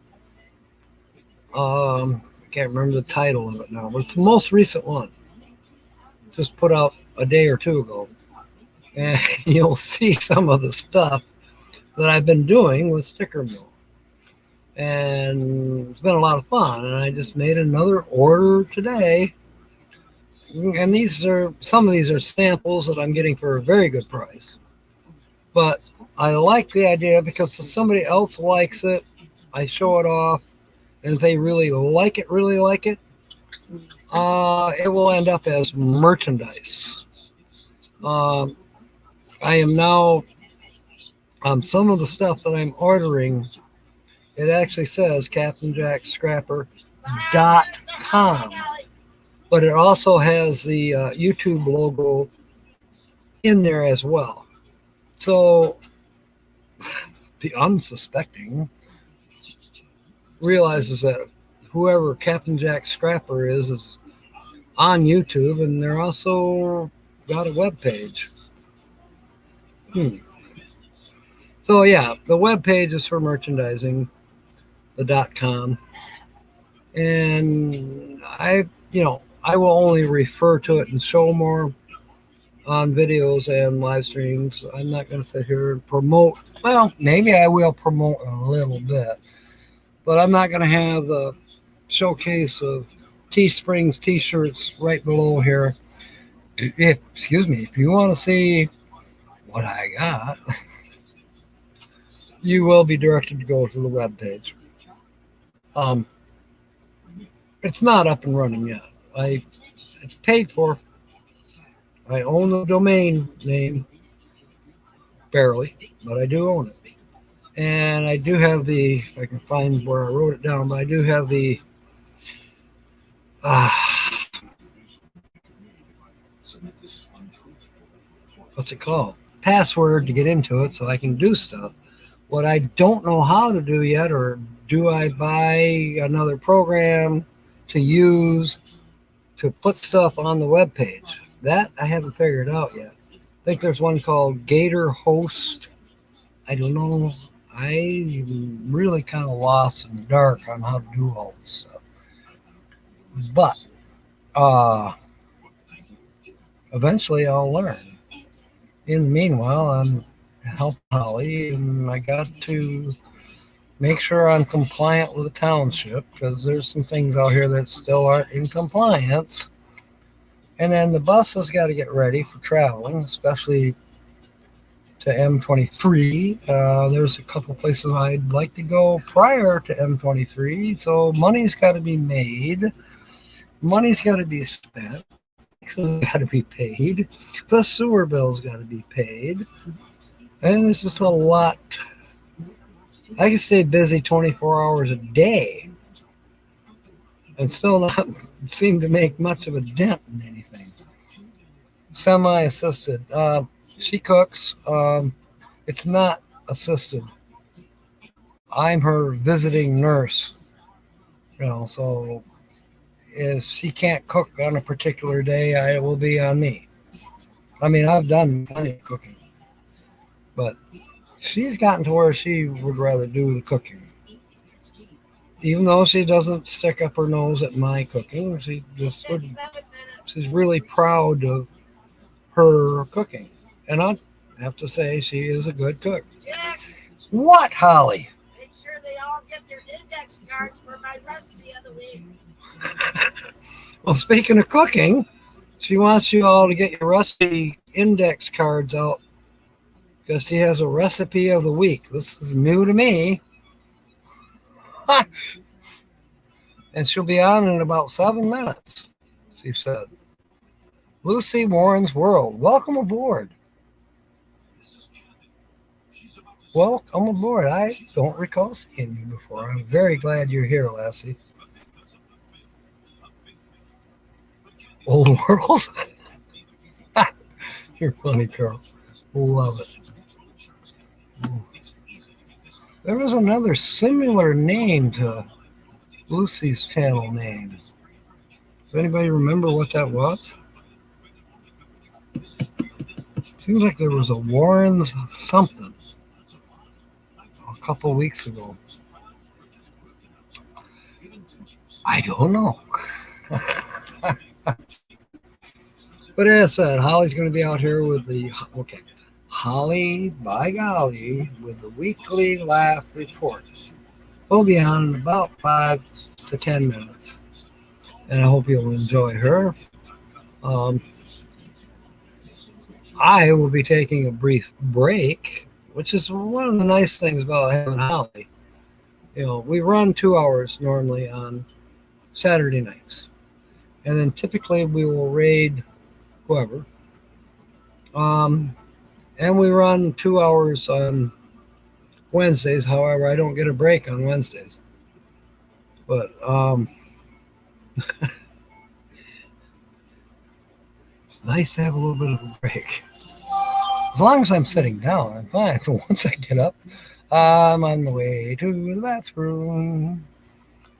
I can't remember the title of it now, but it's the most recent one. Just put out a day or two ago. And you'll see some of the stuff that I've been doing with Sticker Mule. And it's been a lot of fun. And I just made another order today. And some of these are samples that I'm getting for a very good price. But I like the idea because if somebody else likes it, I show it off. And if they really like it, it will end up as merchandise. I am now, some of the stuff that I'm ordering, it actually says CaptainJackScrapper.com, but it also has the YouTube logo in there as well. So the unsuspecting realizes that whoever Captain Jack Scrapper is on YouTube, and they're also got a web page. So yeah, the web page is for merchandising, the .com, and I will only refer to it and show more on videos and live streams. I'm not going to sit here and promote. Well, maybe I will promote a little bit, but I'm not going to have a showcase of Teesprings t-shirts right below here. If you want to see what I got, you will be directed to go to the web page. It's not up and running yet. It's paid for. I own the domain name, barely, but I do own it. And I do have if I can find where I wrote it down, but I do have the, what's it called? Password to get into it so I can do stuff. What I don't know how to do yet, or do I buy another program to use to put stuff on the web page? That I haven't figured out yet. I think there's one called Gator Host. I don't know. I'm really kind of lost in the dark on how to do all this stuff. But eventually I'll learn. In the meanwhile, I'm helping Holly, and I got to make sure I'm compliant with the township, because there's some things out here that still aren't in compliance. And then the bus has got to get ready for traveling, especially to M23. There's a couple places I'd like to go prior to M23. So money's got to be made. Money's got to be spent. Taxes got to be paid. The sewer bill's got to be paid. And there's just a lot. I can stay busy 24 hours a day and still not seem to make much of a dent in anything. Semi-assisted. She cooks. It's not assisted. I'm her visiting nurse. So if she can't cook on a particular day, it will be on me. I mean, I've done plenty of cooking, but she's gotten to where she would rather do the cooking. Even though she doesn't stick up her nose at my cooking, she's really proud of her cooking. And I have to say, she is a good cook. Jack, What, Holly? make sure they all get their index cards for my recipe of the week. Well, speaking of cooking, she wants you all to get your recipe index cards out, because she has a recipe of the week. This is new to me. And she'll be on in about 7 minutes, she said. Lucy Warren's World. Welcome aboard. Welcome aboard. I don't recall seeing you before. I'm very glad you're here, Lassie. Old world? You're funny, Carl. Love it. There was another similar name to Lucy's channel name. Does anybody remember what that was? Seems like there was a Warren's something a couple weeks ago. I don't know. But as I said, Holly's going to be out here with Holly, by golly, with the weekly laugh report. We'll be on in about 5 to 10 minutes. And I hope you'll enjoy her. I will be taking a brief break, which is one of the nice things about having Holly. We run 2 hours normally on Saturday nights. And then typically we will raid whoever. And we run 2 hours on Wednesdays. However, I don't get a break on Wednesdays. But it's nice to have a little bit of a break. As long as I'm sitting down, I'm fine. But once I get up, I'm on the way to the bathroom.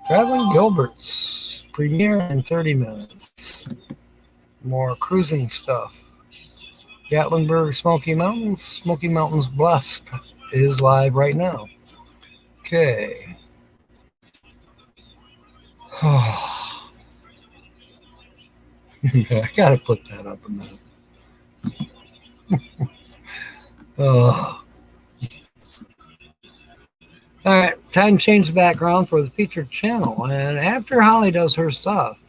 Traveling Gilbert's premiere in 30 minutes. more cruising stuff. Gatlinburg Smoky Mountains Blessed is live right now. Okay. I gotta put that up a minute. All right, time to change the background for the featured channel. And after Holly does her stuff,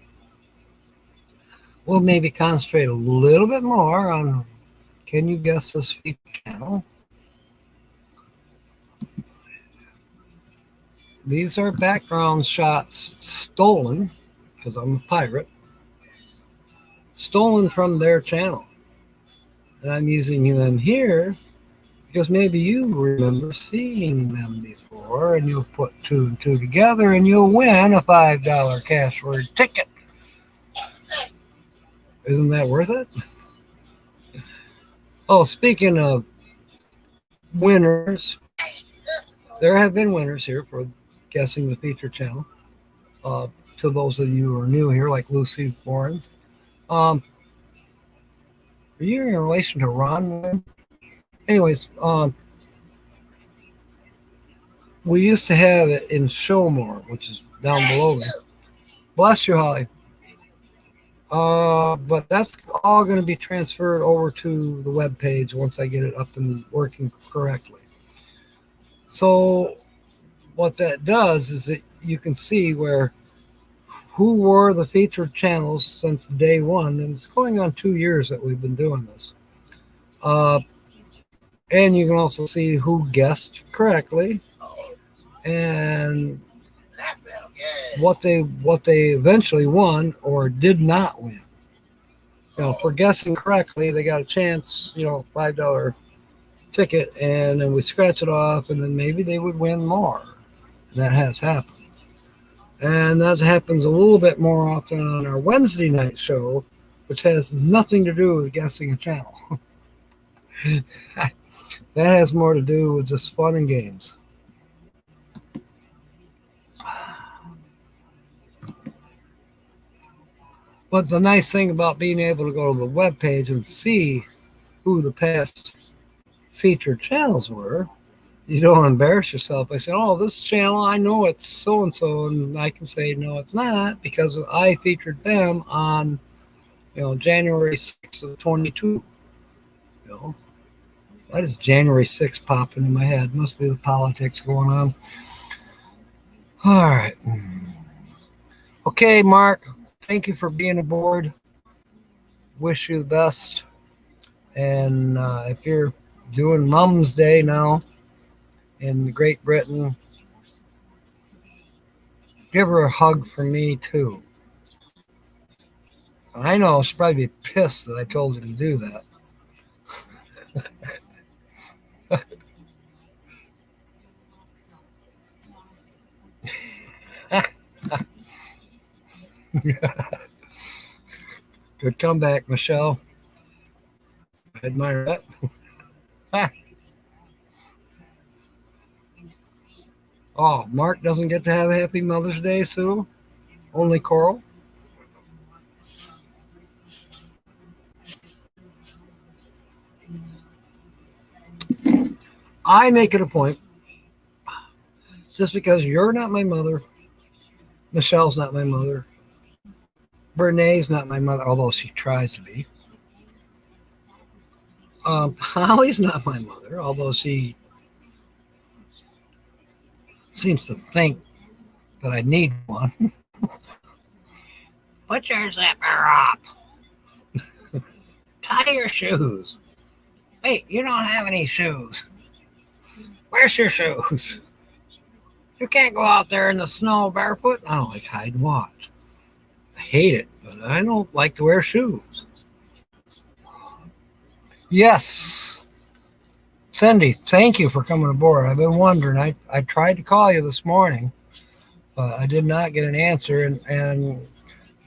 we'll maybe concentrate a little bit more on, can you guess this featured channel? These are background shots stolen, because I'm a pirate, stolen from their channel. And I'm using them here because maybe you remember seeing them before, and you'll put 2 and 2 together and you'll win a $5 cash word ticket. Isn't that worth it? Oh, speaking of winners, there have been winners here for guessing the feature channel. To those of you who are new here, like Lucy Warren. Are you in relation to Ron? Anyways, we used to have it in Showmore, which is down below me. Bless you, Holly. But that's all going to be transferred over to the web page once I get it up and working correctly. So what that does is that you can see who were the featured channels since day one, and it's going on 2 years that we've been doing this. And you can also see who guessed correctly and what they eventually won or did not win. For guessing correctly, they got a chance, $5 ticket, and then we scratch it off, and then maybe they would win more. And that has happened. And that happens a little bit more often on our Wednesday night show, which has nothing to do with guessing a channel. That has more to do with just fun and games. But the nice thing about being able to go to the web page and see who the past featured channels were, you don't embarrass yourself by saying, oh, this channel, I know it's so-and-so, and I can say, no, it's not, because I featured them on, January 6th of 22. Why does January 6th pop into my head? Must be the politics going on. All right. Okay, Mark, thank you for being aboard. Wish you the best. And if you're doing Mom's Day now in Great Britain, give her a hug from me, too. I know she'll probably be pissed that I told her to do that. Good comeback, Michelle. I admire that. Oh, Mark doesn't get to have a happy Mother's Day, Sue? Only Coral? I make it a point, just because you're not my mother, Michelle's not my mother, Bernae's not my mother, although she tries to be. Holly's not my mother, although she seems to think that I need one. Put your zipper up. Tie your shoes. Wait, you don't have any shoes. Where's your shoes? You can't go out there in the snow barefoot. I don't like hide and watch. I hate it, but I don't like to wear shoes. Yes. Cindy, thank you for coming aboard. I've been wondering. I tried to call you this morning, but I did not get an answer, and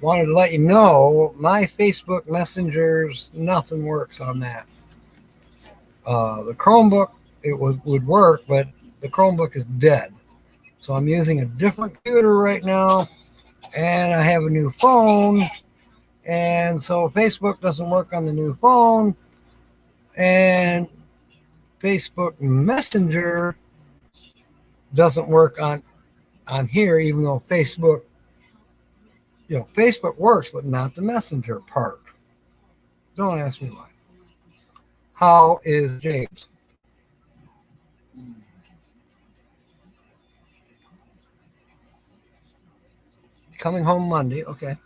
wanted to let you know my Facebook messengers, nothing works on that. The Chromebook, it would work, but the Chromebook is dead. So I'm using a different computer right now, and I have a new phone, And so Facebook doesn't work on the new phone, and Facebook Messenger doesn't work on here, even though Facebook works, but not the Messenger part. Don't ask me why. How is James? Coming home Monday. Okay.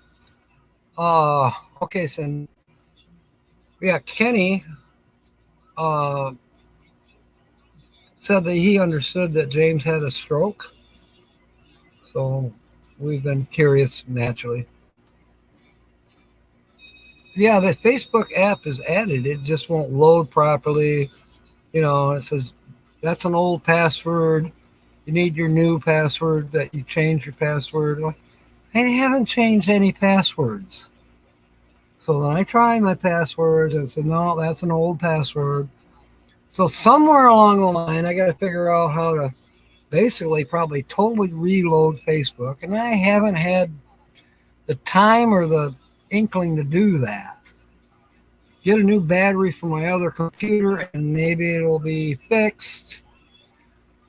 Okay, so yeah, Kenny uh said that he understood that James had a stroke. So we've been curious naturally. Yeah, the Facebook app is added. It just won't load properly. It says that's an old password. You need your new password that you change your password. I haven't changed any passwords. So then I tried my password and said, no, that's an old password. So somewhere along the line, I got to figure out how to basically probably totally reload Facebook. And I haven't had the time or the inkling to do that. Get a new battery for my other computer and maybe it'll be fixed.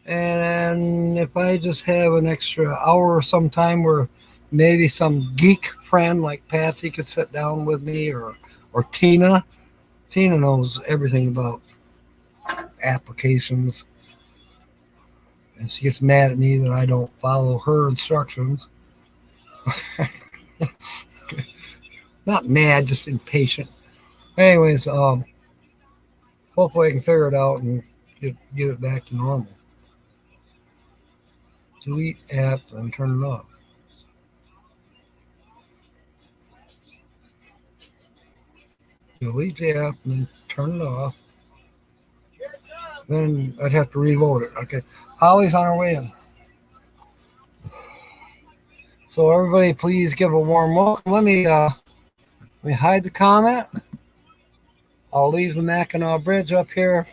And if I just have an extra hour or some time where maybe some geek friend like Patsy could sit down with me or Tina. Tina knows everything about applications. And she gets mad at me that I don't follow her instructions. Not mad, just impatient. Anyways, hopefully I can figure it out and get it back to normal. Delete app and turn it off. Delete the app and then turn it off. Then I'd have to reload it. Okay. Holly's on her way in. So everybody please give a warm welcome. Let me hide the comment. I'll leave the Mackinac Bridge up here.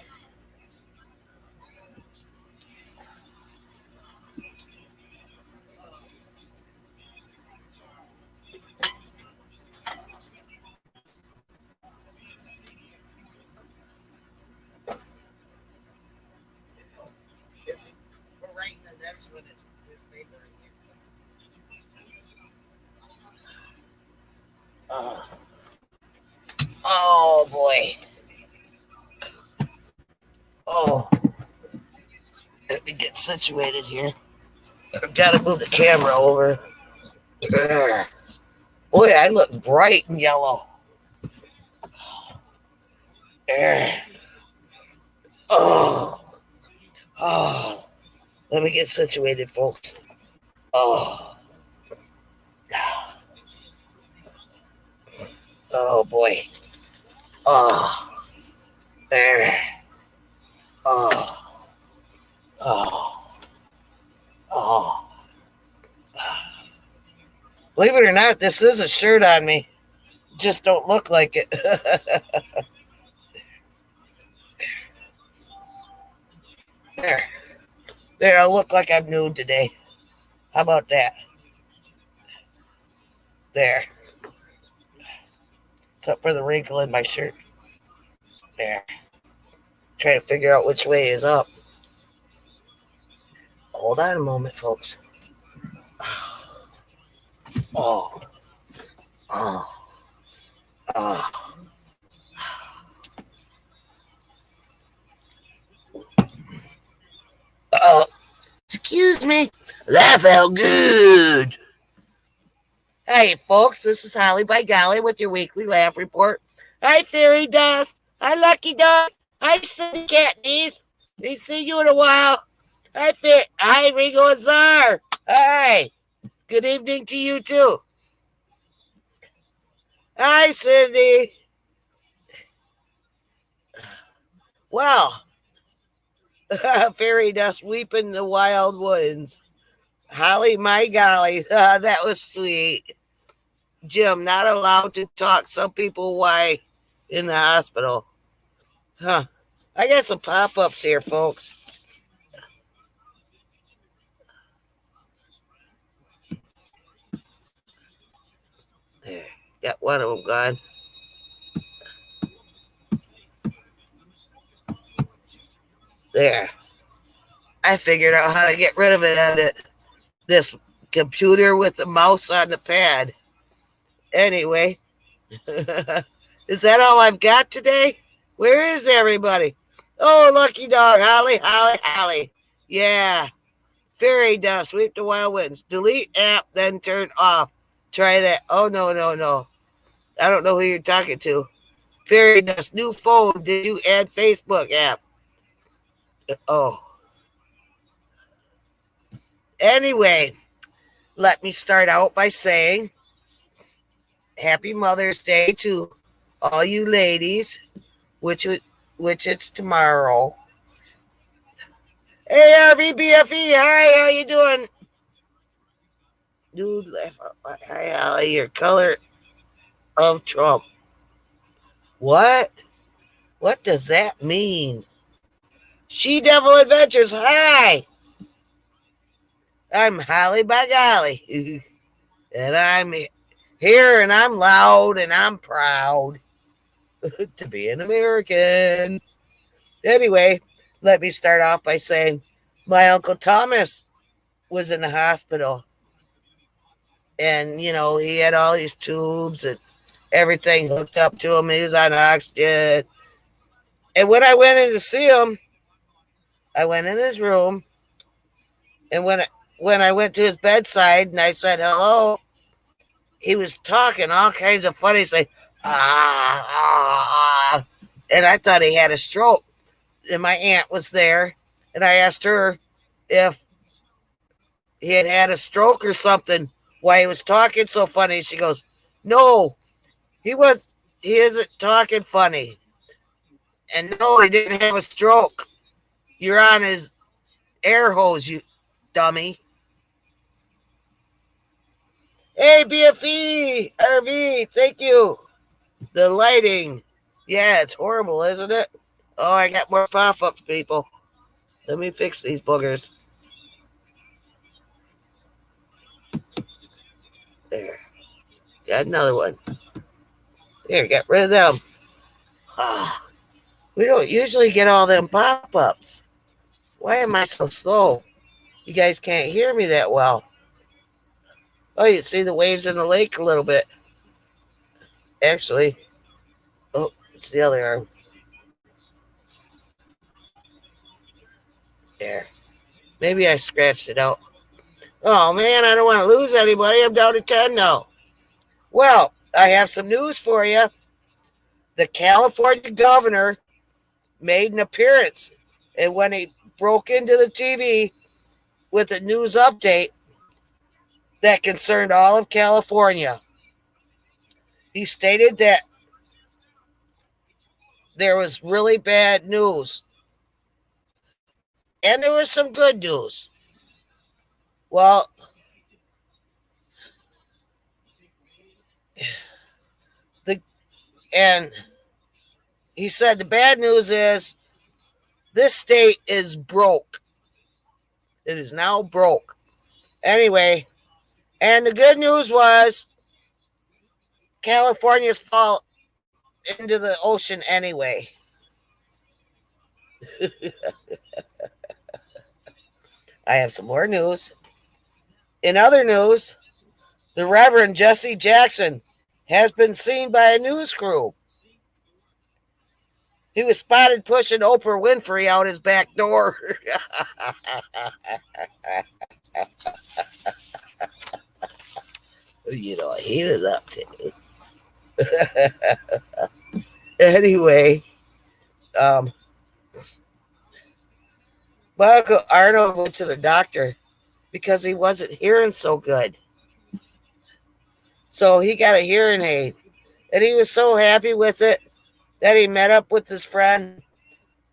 For right now, that's what it's paper. Oh boy. Oh, let me get situated here. I've got to move the camera over. Ugh. Boy, I look bright and yellow. Ugh. Oh, oh. Let me get situated, folks. Oh, oh boy. Oh, there. Oh, oh, oh. Believe it or not, this is a shirt on me. Just don't look like it. There. There, I look like I'm nude today. How about that? There. Except for the wrinkle in my shirt. There. Trying to figure out which way is up. Hold on a moment, folks. Oh. Oh. Oh. Oh. Excuse me. That felt good. Hey, folks, this is Holly by Golly with your weekly laugh report. Hi, Fairy Dust. Hi, Lucky Dog. Hi, Cindy Cat Knees. Ain't seen you in a while. Hi, Ringo and Czar. Hi. Good evening to you, too. Hi, Cindy. Well, Fairy Dust weeping the wild woods. Holly, my golly, that was sweet. Jim, not allowed to talk. Some people, why, in the hospital. Huh. I got some pop-ups here, folks. There. Got one of them gone. There. I figured out how to get rid of it on this computer with the mouse on the pad. Anyway, is that all I've got today? Where is everybody? Oh, lucky dog. Holly, Holly, Holly. Yeah. Fairy dust. Sweep the wild winds. Delete app, then turn off. Try that. Oh, no, no, no. I don't know who you're talking to. Fairy dust. New phone. Did you add Facebook app? Oh. Anyway, let me start out by saying Happy Mother's Day to all you ladies, which it's tomorrow. Hey, RVBFE, hi, how you doing? Dude, hi, Holly, your color of Trump. What? What does that mean? She Devil Adventures, hi. I'm Holly by Golly. And I'm here and I'm loud and I'm proud to be an American. Anyway, let me start off by saying my Uncle Thomas was in the hospital. And, you know, he had all these tubes and everything hooked up to him. He was on oxygen. And when I went in to see him, I went in his room. And when I went to his bedside and I said hello, he was talking all kinds of funny, saying, ah. And I thought he had a stroke. And my aunt was there. And I asked her if he had a stroke or something, why he was talking so funny. She goes, no, he isn't talking funny. And no, he didn't have a stroke. You're on his air hose, you dummy. Hey, BFE, RV, thank you. The lighting. Yeah, it's horrible, isn't it? Oh, I got more pop-ups, people. Let me fix these boogers. There. Got another one. There, got rid of them. Oh, we don't usually get all them pop-ups. Why am I so slow? You guys can't hear me that well. Oh, you see the waves in the lake a little bit. Actually, oh, it's the other arm. There. Maybe I scratched it out. Oh, man, I don't want to lose anybody. I'm down to 10 now. Well, I have some news for you. The California governor made an appearance. And when he broke into the TV with a news update that concerned all of California, he stated that there was really bad news. And there was some good news. Well, and he said the bad news is this state is broke. It is now broke. Anyway, and the good news was California's fall into the ocean anyway. I have some more news. In other news, the Reverend Jesse Jackson has been seen by a news crew. He was spotted pushing Oprah Winfrey out his back door. You know what he was up to. Anyway, my Uncle Arnold went to the doctor because he wasn't hearing so good. So he got a hearing aid. And he was so happy with it that he met up with his friend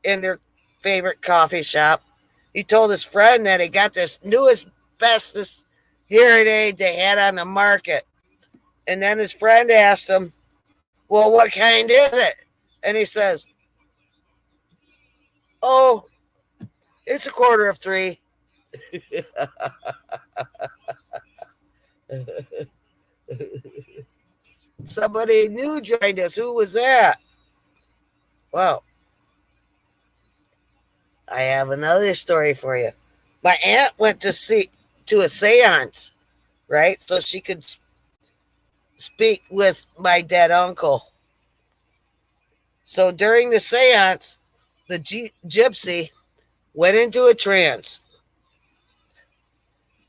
in their favorite coffee shop. He told his friend that he got this newest, bestest hearing aid they had on the market. And then his friend asked him, well, what kind is it? And he says, oh, it's $2:45. Somebody new joined us. Who was that? Well, I have another story for you. My aunt went to a seance, right? So she could speak with my dead uncle. So during the seance, the gypsy went into a trance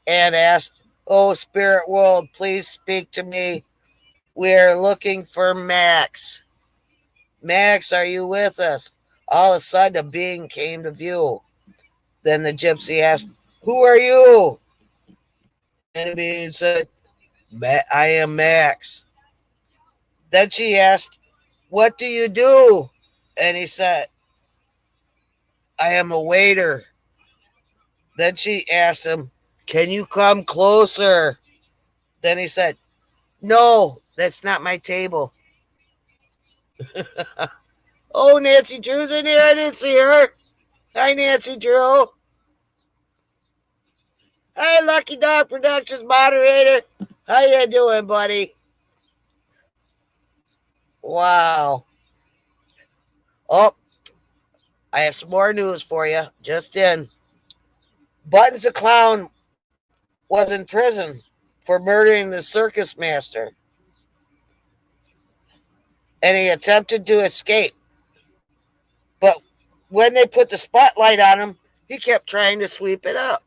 and asked, "Oh, spirit world, please speak to me. We're looking for Max. Max, are you with us?" All of a sudden, a being came to view. Then the gypsy asked, "Who are you?" And the being said, "I am Max." Then she asked, "What do you do?" And he said, "I am a waiter." Then she asked him, "Can you come closer?" Then he said, "No, that's not my table." Oh, Nancy Drew's in here. I didn't see her. Hi, Nancy Drew. Hi, Lucky Dog Productions moderator. How you doing, buddy? Wow. Oh, I have some more news for you. Just in. Buttons the Clown was in prison for murdering the circus master, and he attempted to escape. But when they put the spotlight on him, he kept trying to sweep it up.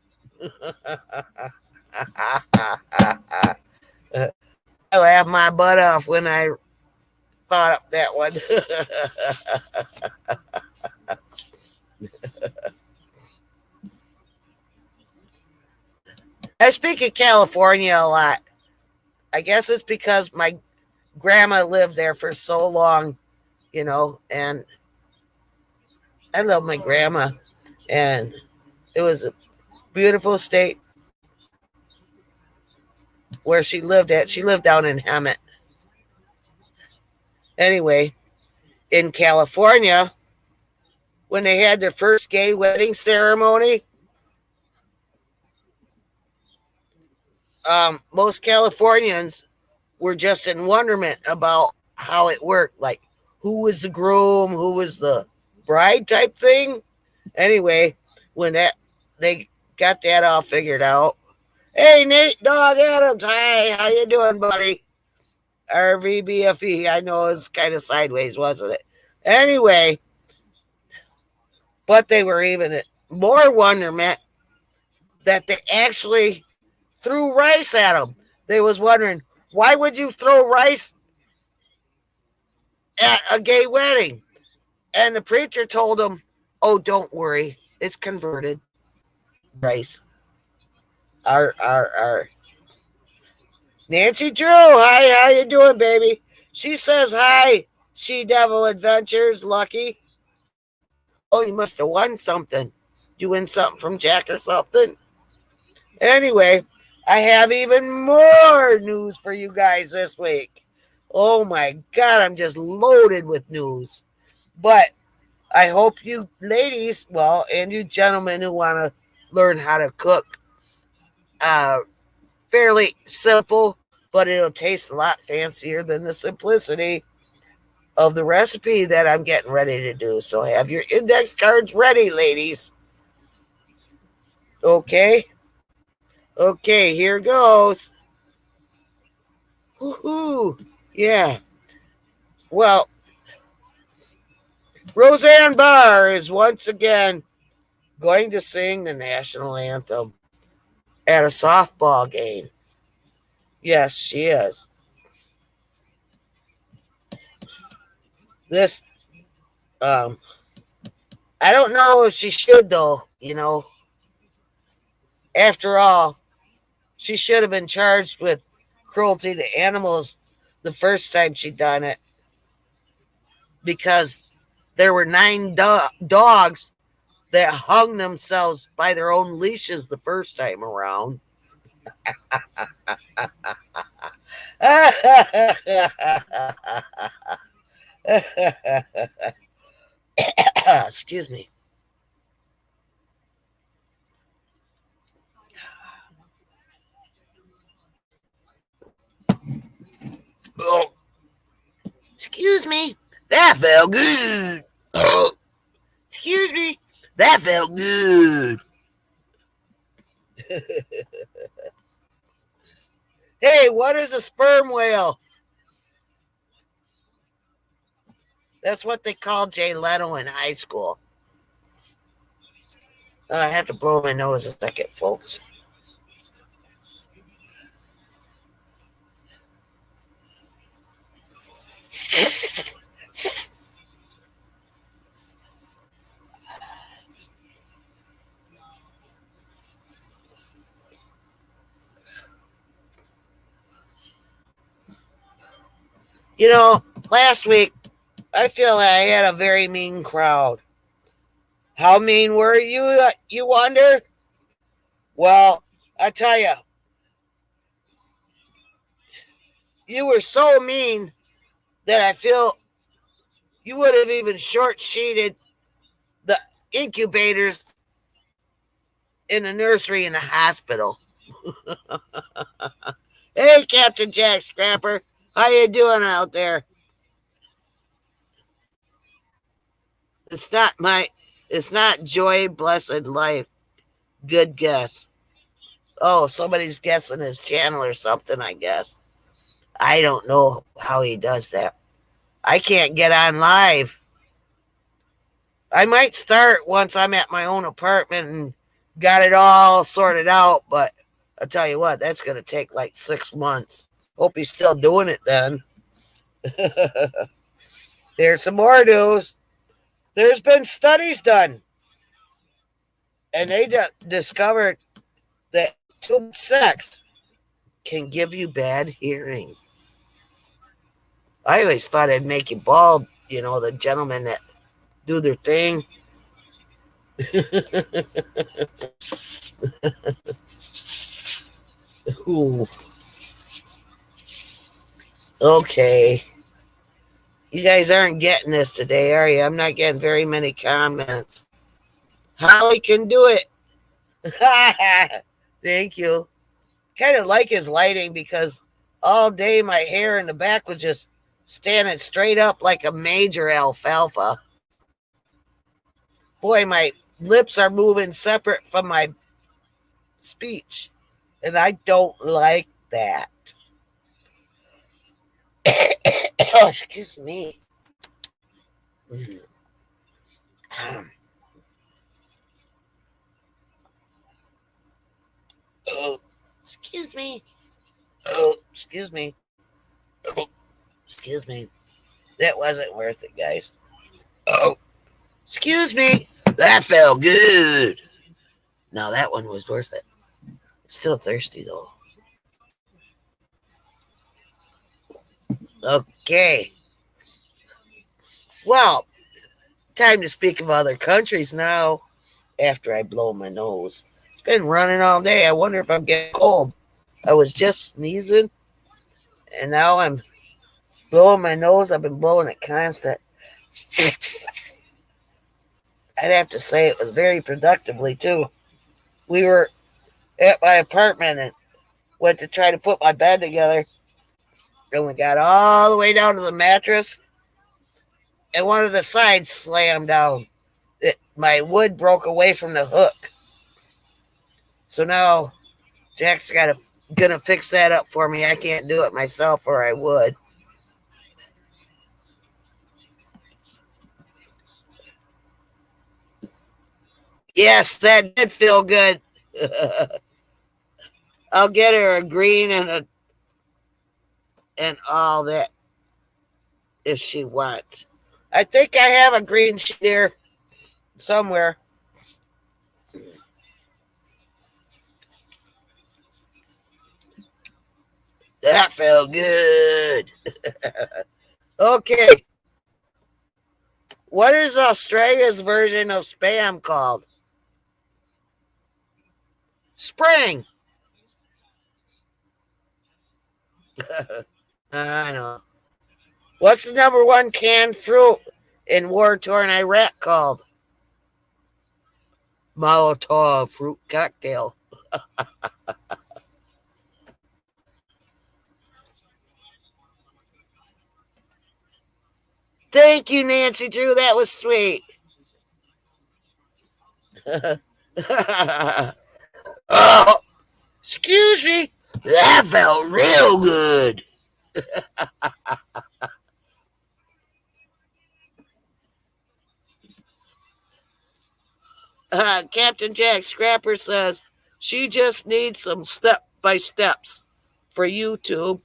I laughed my butt off when I thought up that one. I speak of California a lot. I guess it's because my grandma lived there for so long, and I love my grandma. And it was a beautiful state where she lived at. She lived down in Hemet. Anyway, in California, when they had their first gay wedding ceremony, most Californians were just in wonderment about how it worked. Like, who was the groom, who was the bride type thing. Anyway, when they got that all figured out. Hey, Nate Dog Adams. Hi, how you doing, buddy? RVBFE. I know it was kind of sideways, wasn't it? Anyway, but they were even more wonderment that they actually threw rice at them. They was wondering, why would you throw rice at a gay wedding? And the preacher told them, "Oh, don't worry, it's converted rice." Our Nancy Drew, hi, how you doing, baby? She says hi. She Devil Adventures, Lucky. Oh, you must have won something. You win something from Jack or something? Anyway, I have even more news for you guys this week. Oh my God, I'm just loaded with news. But I hope you ladies, well, and you gentlemen who want to learn how to cook, fairly simple, but it'll taste a lot fancier than the simplicity of the recipe that I'm getting ready to do. So have your index cards ready, ladies. Okay. Okay, here goes. Woohoo. Yeah. Well, Roseanne Barr is once again going to sing the national anthem at a softball game. Yes, she is. This, um, I don't know if she should, though. After all, she should have been charged with cruelty to animals the first time she done it, because there were 9 dogs that hung themselves by their own leashes the first time around. Excuse me. Oh, That felt good. Oh, excuse me. That felt good. Hey, what is a sperm whale? That's what they called Jay Leno in high school. I have to blow my nose a second, folks. You know, last week, I feel like I had a very mean crowd. How mean were you, you wonder? Well, I tell you, you were so mean that I feel you would have even short-sheeted the incubators in the nursery in the hospital. Hey, Captain Jack Scrapper, how you doing out there? It's not Joy Blessed Life. Good guess. Oh, somebody's guessing his channel or something, I guess. I don't know how he does that. I can't get on live. I might start once I'm at my own apartment and got it all sorted out, but I'll tell you what, that's going to take like 6 months. Hope he's still doing it then. There's some more news. There's been studies done, and they discovered that too much sex can give you bad hearing. I always thought it'd make you bald, you know, the gentlemen that do their thing. Ooh. Okay. You guys aren't getting this today, are you? I'm not getting very many comments. Holly can do it. Thank you. Kind of like his lighting because all day my hair in the back was just standing straight up like a major alfalfa. Boy, my lips are moving separate from my speech, and I don't like that. Oh, excuse me. Oh, excuse me. Oh, excuse me. Oh, excuse me. That wasn't worth it, guys. Oh, excuse me. That felt good. No, that one was worth it. Still thirsty, though. Okay. Well, time to speak of other countries now after I blow my nose. It's been running all day. I wonder if I'm getting cold. I was just sneezing, and now I'm blowing my nose. I've been blowing it constant. I'd have to say it was very productively, too. We were at my apartment and went to try to put my bed together, and we got all the way down to the mattress, and one of the sides slammed down. My wood broke away from the hook. So now Jack's gonna fix that up for me. I can't do it myself, or I would. Yes, that did feel good. I'll get her a green and all that if she wants. I think I have a green sheet here somewhere. That felt good. Okay. What is Australia's version of spam called? Spring. I know. What's the number one canned fruit in war-torn Iraq called? Molotov fruit cocktail. Thank you, Nancy Drew. That was sweet. Oh, excuse me. That felt real good. Captain Jack Scrapper says she just needs some step by steps for YouTube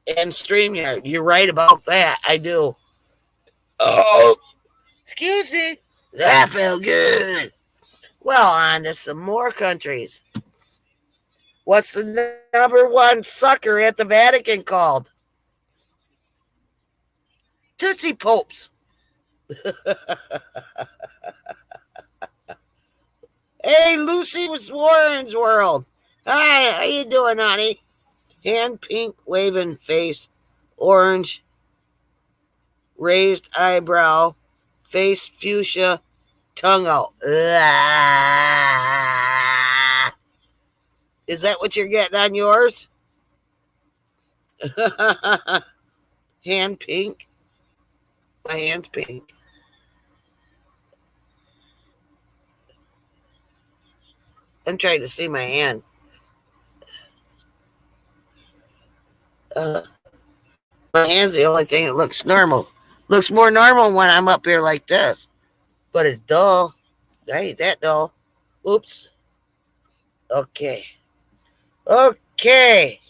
and StreamYard. You're right about that. I do. Oh, excuse me. That felt good. Well, on to some more countries. What's the number one sucker at the Vatican called? Tootsie Popes. Hey, Lucy was Warren's World. Hi, how you doing, honey? Hand pink, waving face, orange, raised eyebrow, face fuchsia, tongue out. Ah. Is that what you're getting on yours? Hand pink. My hand's pink. I'm trying to see my hand. My hand's the only thing that looks normal. Looks more normal when I'm up here like this. But it's dull. I ain't that dull. Oops. Okay. Okay.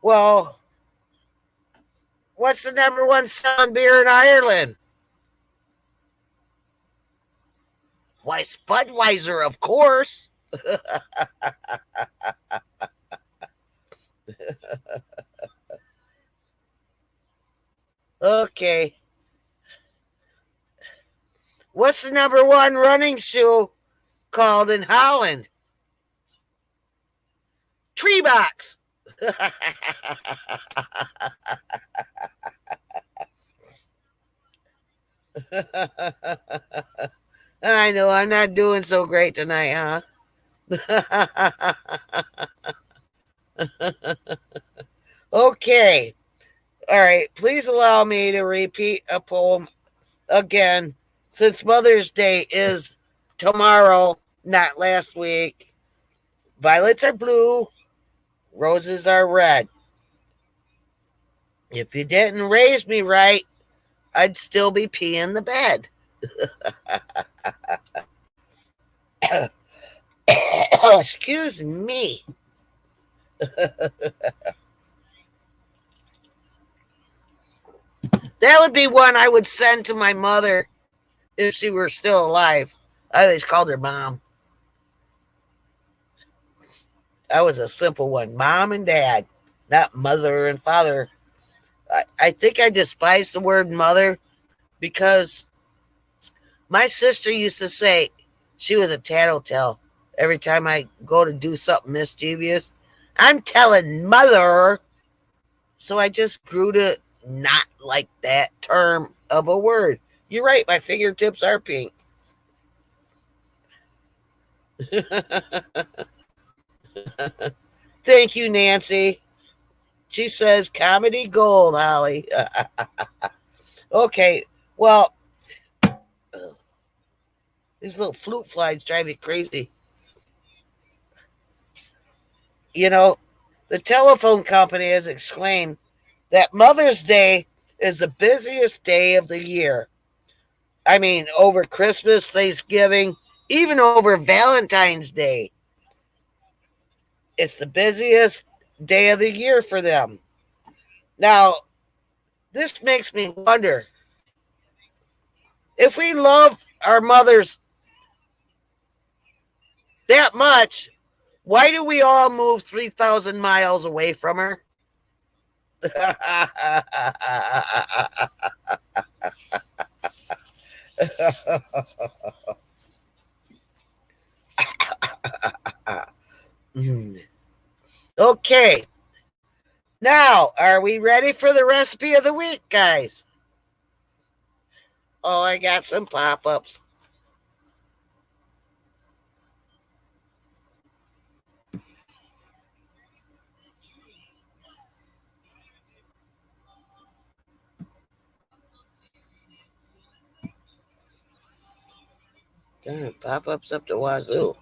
Well, what's the number one selling beer in Ireland? Why, Budweiser, of course. Okay. What's the number one running shoe called in Holland? Tree box. I know I'm not doing so great tonight, huh? Okay. All right. Please allow me to repeat a poem again, since Mother's Day is tomorrow, not last week. Violets are blue, roses are red. If you didn't raise me right, I'd still be peeing the bed. Excuse me. That would be one I would send to my mother if she were still alive. I always called her mom. I was a simple one. Mom and dad, not mother and father. I think I despise the word mother because my sister used to say she was a tattletale every time I go to do something mischievous. I'm telling mother. So I just grew to not like that term of a word. You're right, my fingertips are pink. Thank you, Nancy. She says comedy gold, Holly. Okay, well, these little flute flies drive me crazy. You know, the telephone company has exclaimed that Mother's Day is the busiest day of the year. I mean, over Christmas, Thanksgiving, even over Valentine's Day. It's the busiest day of the year for them. Now, this makes me wonder if we love our mothers that much, why do we all move 3,000 miles away from her? Okay. Now, are we ready for the recipe of the week, guys? Oh, I got some pop ups. Darn, pop-ups up the wazoo.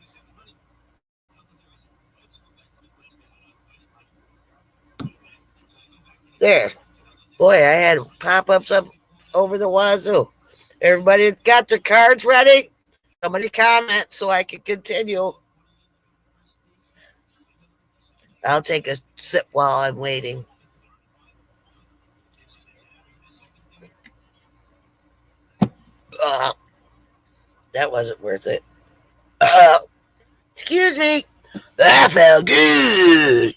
There. Boy, I had pop-ups up over the wazoo. Everybody's got their cards ready? Somebody comment so I can continue. I'll take a sip while I'm waiting. That wasn't worth it. Excuse me. That felt good.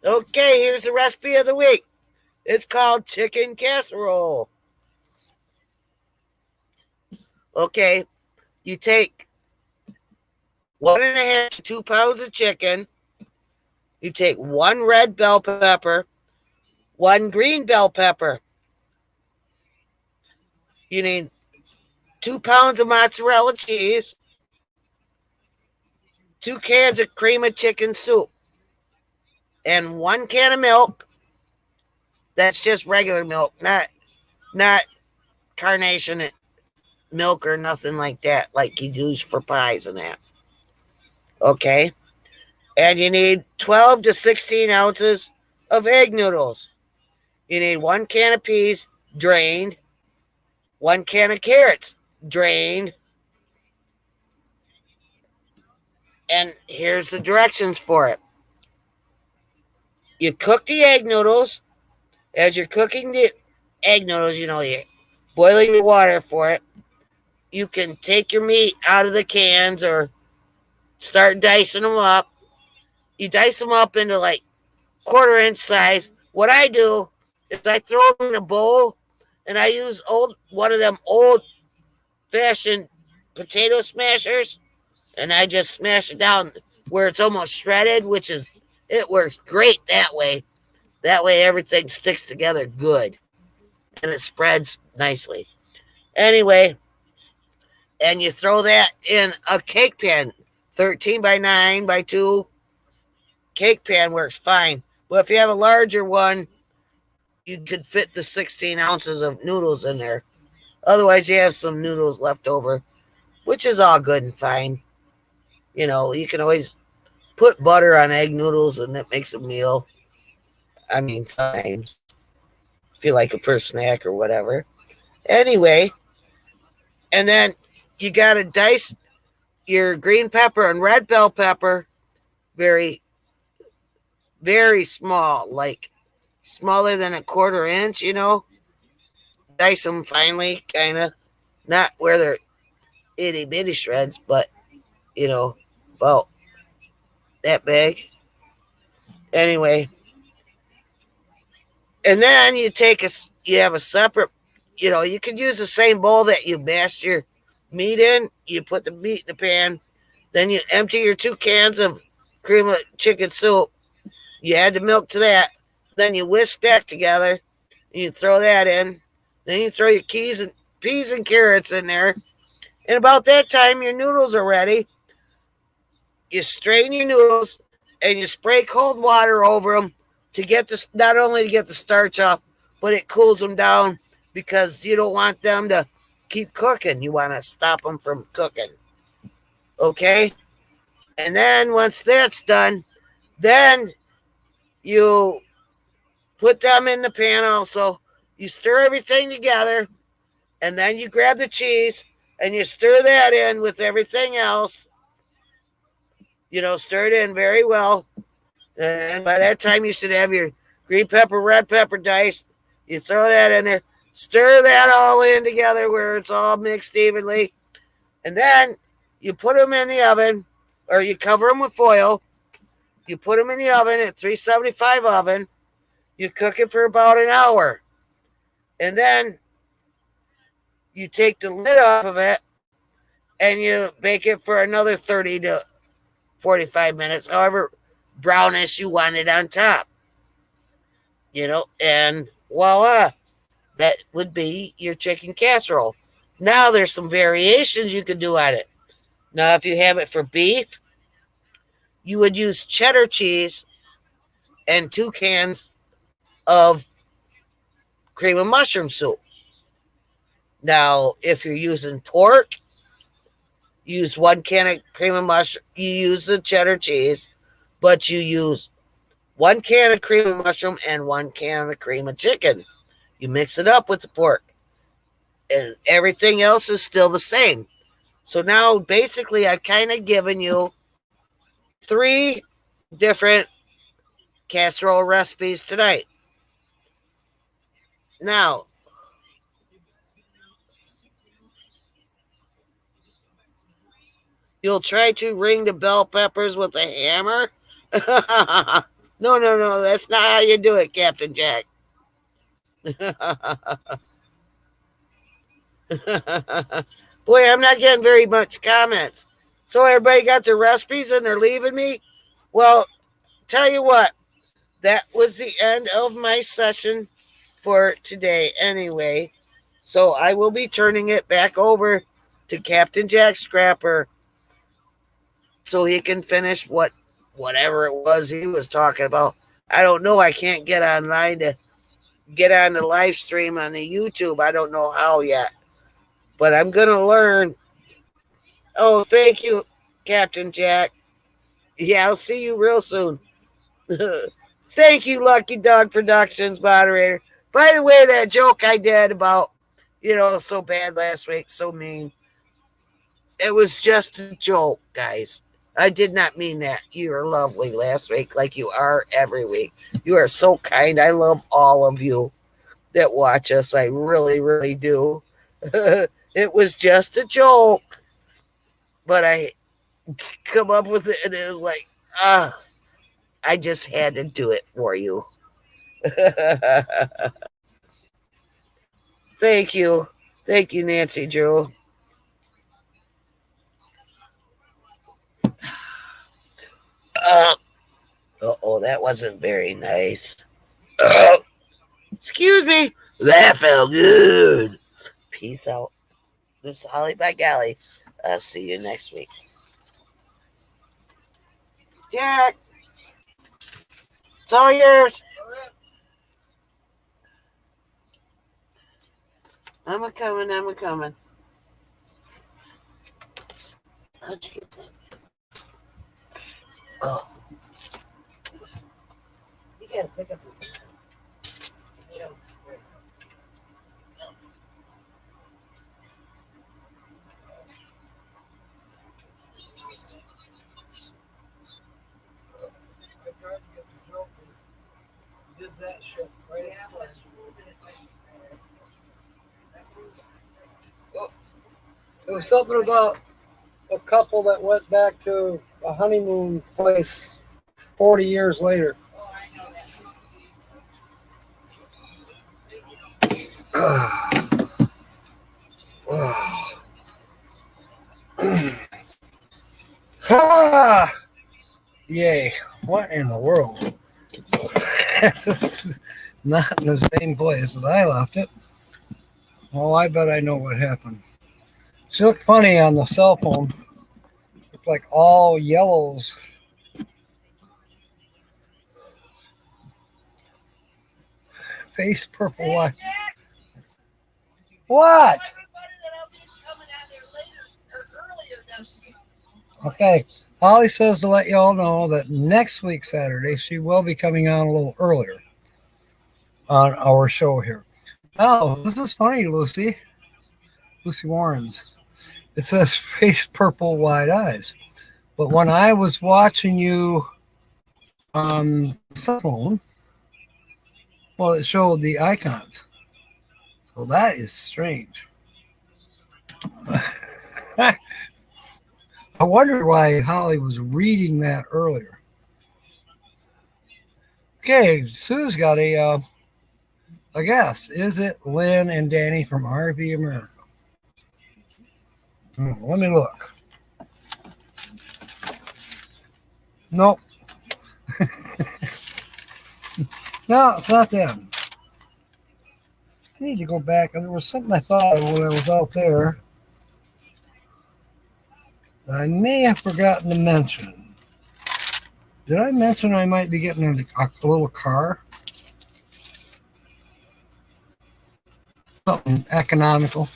Okay, here's the recipe of the week. It's called chicken casserole. Okay, you take 1.5 to 2 pounds of chicken. You take 1 red bell pepper, 1 green bell pepper. You need 2 pounds of mozzarella cheese, 2 cans of cream of chicken soup, and 1 can of milk. That's just regular milk, not carnation milk or nothing like that, like you use for pies and that. Okay. And you need 12 to 16 ounces of egg noodles. You need 1 can of peas, drained, 1 can of carrots, drained. And here's the directions for it. You cook the egg noodles. As you're cooking the egg noodles, you're boiling the water for it. You can take your meat out of the cans or start dicing them up. You dice them up into like 1/4 inch size. What I do is I throw them in a bowl and I use one of them old fashioned potato smashers, and I just smash it down where it's almost shredded, it works great that way. That way everything sticks together good and it spreads nicely. Anyway, and you throw that in a cake pan, 13 by 9 by 2. Cake pan works fine. But if you have a larger one, you could fit the 16 ounces of noodles in there. Otherwise, you have some noodles left over, which is all good and fine. You can always put butter on egg noodles and it makes a meal. I mean, sometimes if you like it for a snack or whatever. Anyway, and then you got to dice your green pepper and red bell pepper very, very small, like smaller than a 1/4 inch, Dice them finely, kind of. Not where they're itty bitty shreds, but, about that big. Anyway. And then you have a separate, you can use the same bowl that you mashed your meat in. You put the meat in the pan. Then you empty your 2 cans of cream of chicken soup. You add the milk to that. Then you whisk that together. You throw that in. Then you throw your peas and carrots in there. And about that time, your noodles are ready. You strain your noodles and you spray cold water over them not only to get the starch off, but it cools them down because you don't want them to keep cooking. You want to stop them from cooking. Okay? And then once that's done, then you put them in the pan also. You stir everything together, and then you grab the cheese and you stir that in with everything else. Stir it in very well. And by that time, you should have your green pepper, red pepper diced. You throw that in there. Stir that all in together where it's all mixed evenly. And then you put them in the oven, or you cover them with foil. You put them in the oven at 375 oven. You cook it for about an hour. And then you take the lid off of it and you bake it for another 30 to 45 minutes, however brownish you want it on top. And voila, that would be your chicken casserole. Now there's some variations you can do on it. Now, if you have it for beef, you would use cheddar cheese and 2 cans of cream of mushroom soup. Now, if you're using pork, use 1 can of cream of mushroom. You use the cheddar cheese, but you use 1 can of cream of mushroom and 1 can of cream of chicken. You mix it up with the pork, and everything else is still the same. So now, basically, I've kind of given you 3 different casserole recipes tonight. Now, you'll try to ring the bell peppers with a hammer? No, no, no, that's not how you do it, Captain Jack. Boy, I'm not getting very much comments. So everybody got their recipes and they're leaving me? Well, tell you what, that was the end of my session for today anyway. So I will be turning it back over to Captain Jack Scrapper so he can finish whatever it was he was talking about. I don't know. I can't get online to get on the live stream on the YouTube. I don't know how yet. But I'm going to learn. Oh, thank you, Captain Jack. Yeah, I'll see you real soon. Thank you, Lucky Dog Productions moderator. By the way, that joke I did about, so bad last week, so mean. It was just a joke, guys. I did not mean that. You were lovely last week, like you are every week. You are so kind. I love all of you that watch us. I really, really do. It was just a joke. But I come up with it, and it was like, I just had to do it for you. Thank you. Thank you, Nancy Drew. That wasn't very nice. Excuse me. That felt good. Peace out. This is Holly by Golly. I'll see you next week. Jack, it's all yours. I'm a coming. How'd you get that? Oh. You gotta pick up the Did that shit right. There was something about a couple that went back to a honeymoon place 40 years later. Ah, yay. What in the world? This is not in the same place that I left it. Oh, I bet I know what happened. She looked funny on the cell phone. Looked like all yellows. Face purple. What? What? Okay. Holly says to let y'all know that next week, Saturday, she will be coming on a little earlier on our show here. Oh, this is funny, Lucy. Lucy Warren's. It says face purple, wide eyes. But when I was watching you on the cell phone, well, it showed the icons. So that is strange. I wonder why Holly was reading that earlier. Okay, Sue's got a guess. Is it Lynn and Danny from RV America? Let me look. Nope. No, it's not them. I need to go back. There was something I thought of when I was out there that I may have forgotten to mention. Did I mention I might be getting a little car? Something economical.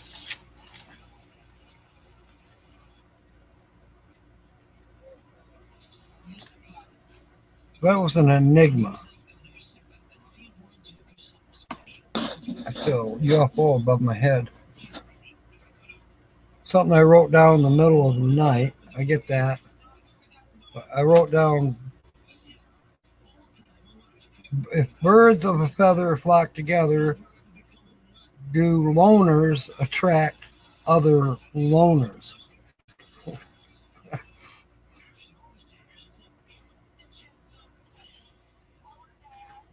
That was an enigma. Still UFO above my head. Something I wrote down in the middle of the night. I get that. But I wrote down, if birds of a feather flock together, do loners attract other loners?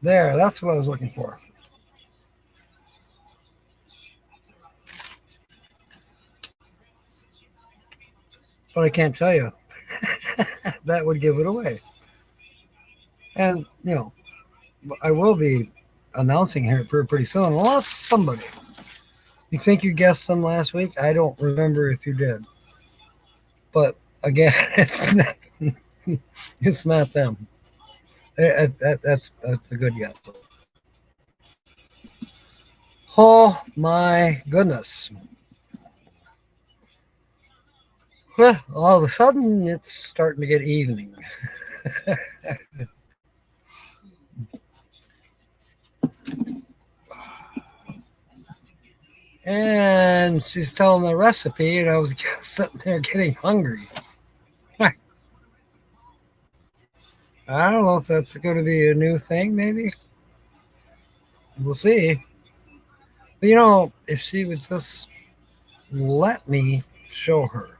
There, that's what I was looking for. But I can't tell you. That would give it away. And, I will be announcing here pretty soon. I lost somebody. You think you guessed them last week? I don't remember if you did. But again, it's not them. That's a good guess. Oh my goodness. Well, all of a sudden it's starting to get evening. And she's telling the recipe, and I was sitting there getting hungry. I don't know if that's going to be a new thing, maybe. We'll see. But if she would just let me show her.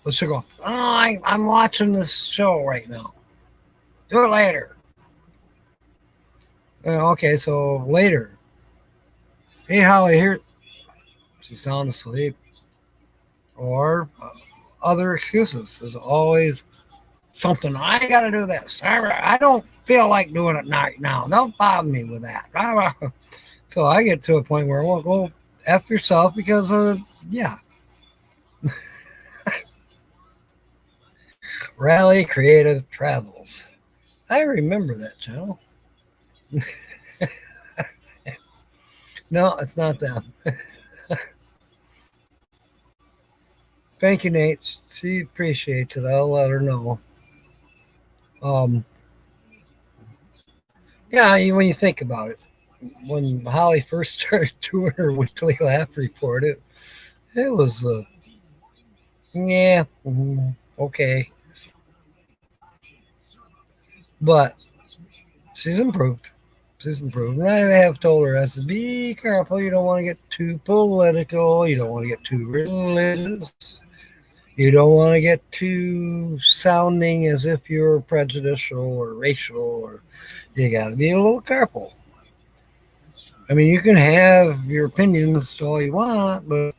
But she'll go, I'm watching this show right now. Do it later. Okay, so later. Hey, Holly, here. She's sound asleep. Or other excuses. There's always something. I got to do this. I don't feel like doing it right now. Don't bother me with that. So I get to a point where, well, go F yourself because, yeah. Rally Creative Travels. I remember that channel. No, it's not them. Thank you, Nate. She appreciates it. I'll let her know. Yeah, when you think about it, when Holly first started doing her weekly laugh report, it was, okay. But she's improved. And I have told her, I said, be careful. You don't want to get too political. You don't want to get too religious. You don't want to get too sounding as if you're prejudicial or racial. Or you got to be a little careful. I mean, you can have your opinions all you want, but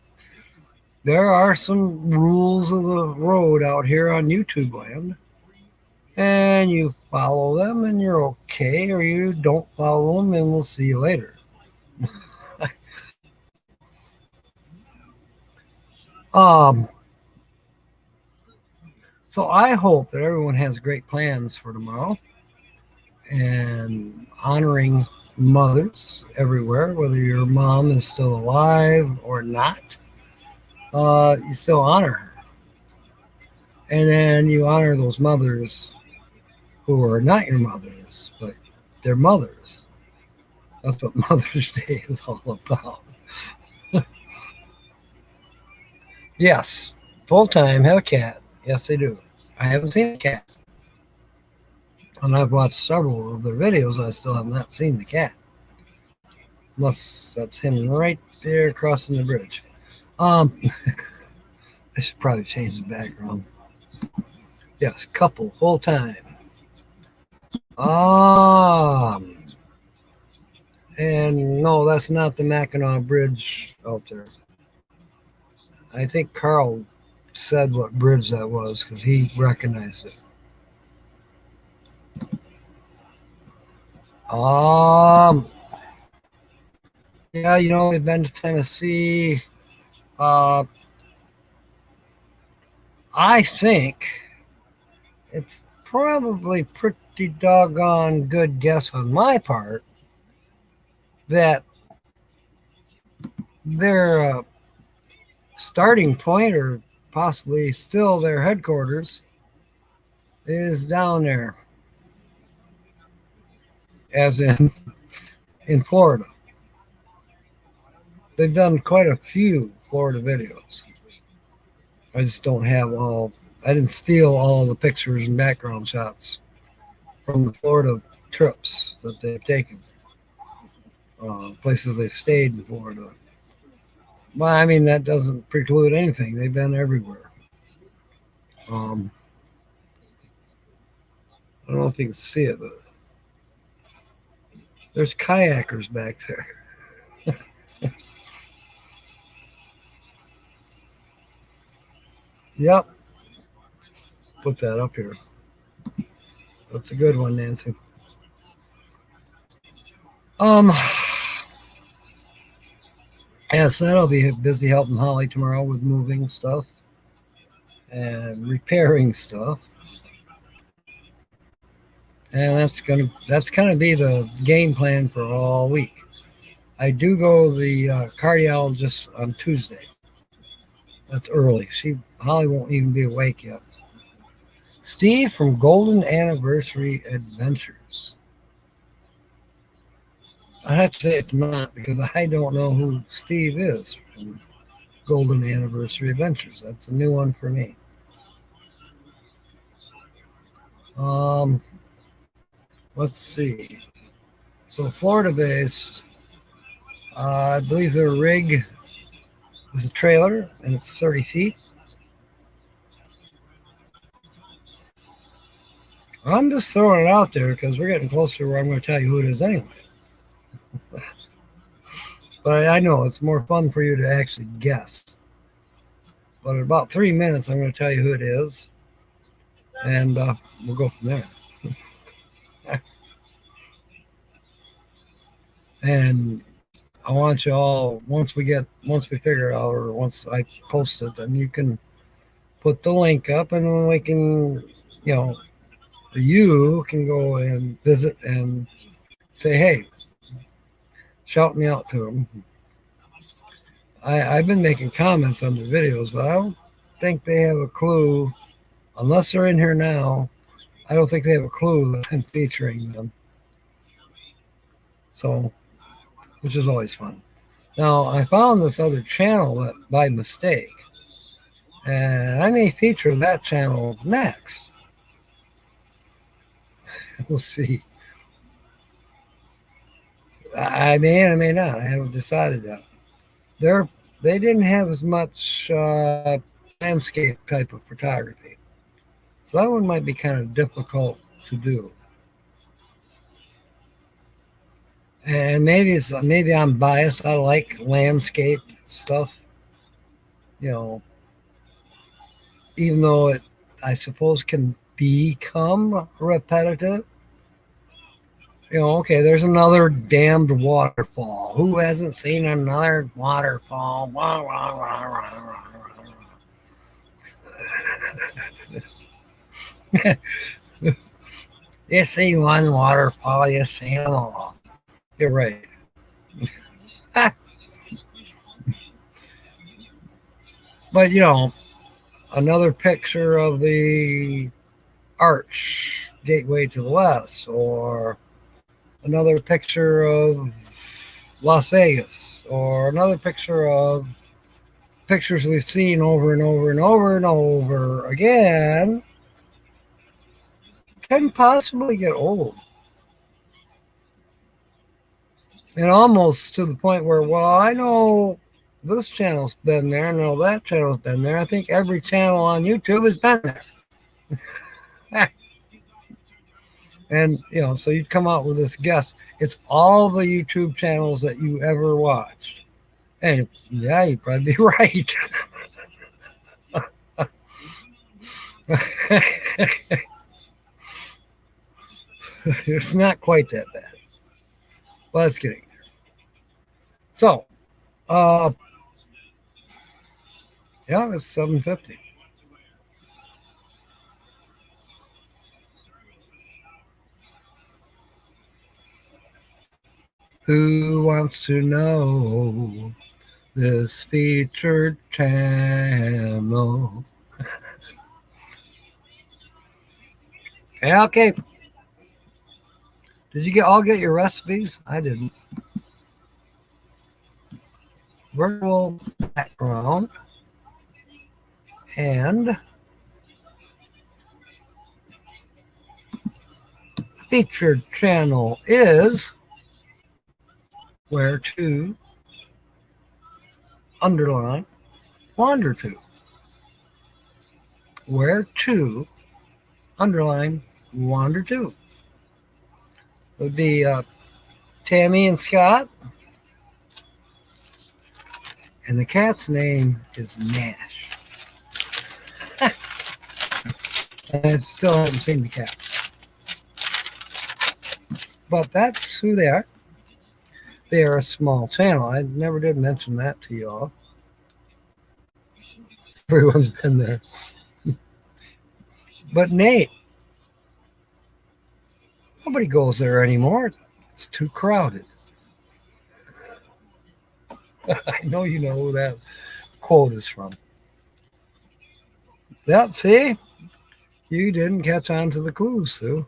there are some rules of the road out here on YouTube land. And you follow them and you're okay, or you don't follow them and we'll see you later. So I hope that everyone has great plans for tomorrow and honoring mothers everywhere, whether your mom is still alive or not, you still honor her. And then you honor those mothers who are not your mothers, but they're mothers. That's what Mother's Day is all about. Yes, full-time, have a cat. Yes, I do. I haven't seen a cat. And I've watched several of their videos. I still have not seen the cat. Unless that's him right there crossing the bridge. I should probably change the background. Yes, couple, full-time. And no, that's not the Mackinac Bridge out there. I think Carl said what bridge that was because he recognized it. Yeah, we've been to Tennessee. I think it's probably pretty doggone good guess on my part that their starting point, or possibly still their headquarters, is down there. as in Florida. They've done quite a few Florida videos. I just don't have all. I didn't steal all the pictures and background shots from the Florida trips that they've taken, places they've stayed in Florida. Well, I mean that doesn't preclude anything. They've been everywhere. Um, I don't know if you can see it, but there's kayakers back there. Yep, put that up here. That's a good one, Nancy. Um, yes, that'll be busy helping Holly tomorrow with moving stuff and repairing stuff. And that's gonna be the game plan for all week. I do go to the cardiologist on Tuesday. That's early. Holly won't even be awake yet. Steve from Golden Anniversary Adventures. I have to say it's not because I don't know who Steve is from Golden Anniversary Adventures. That's a new one for me. Let's see. So Florida based, I believe their rig is a trailer and it's 30 feet. I'm just throwing it out there because we're getting closer to where I'm going to tell you who it is anyway. But I know it's more fun for you to actually guess. But in about 3 minutes, I'm going to tell you who it is. And we'll go from there. And I want you all, once we figure it out, or once I post it, then you can put the link up and then we can, you can go and visit and say, hey, shout me out to them. I've been making comments on the videos, but I don't think they have a clue, unless they're in here now. I don't think they have a clue that I'm featuring them. So, which is always fun. Now, I found this other channel that by mistake, and I may feature that channel next. We'll see. I may and I may not. I haven't decided yet. They didn't have as much landscape type of photography, so that one might be kind of difficult to do. And maybe I'm biased. I like landscape stuff, even though it, I suppose, can become repetitive. Okay, there's another damned waterfall. Who hasn't seen another waterfall? You see one waterfall, you see them all. You're right. But, another picture of the arch gateway to the west, or another picture of Las Vegas, or another picture of pictures we've seen over and over and over and over again, can possibly get old. And almost to the point where, well, I know this channel's been there, I know that channel's been there. I think every channel on YouTube has been there. And, so you'd come out with this guess. It's all the YouTube channels that you ever watched. And yeah, you'd probably be right. It's not quite that bad. But it's getting there. So, yeah, it's 7:50. Who wants to know this featured channel? Yeah, okay. Did you all get your recipes? I didn't. Virtual background and featured channel is where to underline wander to. Where to underline wander to. It would be Tammy and Scott. And the cat's name is Nash. And I still haven't seen the cat. But that's who they are. They are a small channel. I never did mention that to y'all. Everyone's been there. But Nate, nobody goes there anymore. It's too crowded. I know you know who that quote is from. Yep, see? You didn't catch on to the clues, Sue.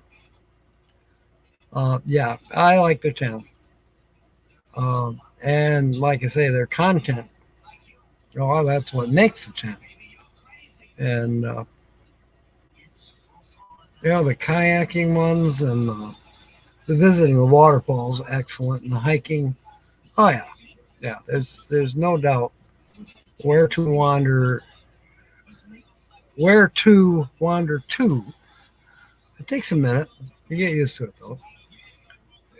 Yeah, I like their channel. And like I say, their content, oh, that's what makes the channel. And, the kayaking ones and the visiting the waterfalls, excellent. And the hiking, oh, yeah. Yeah, there's no doubt where to wander to. It takes a minute. You get used to it, though.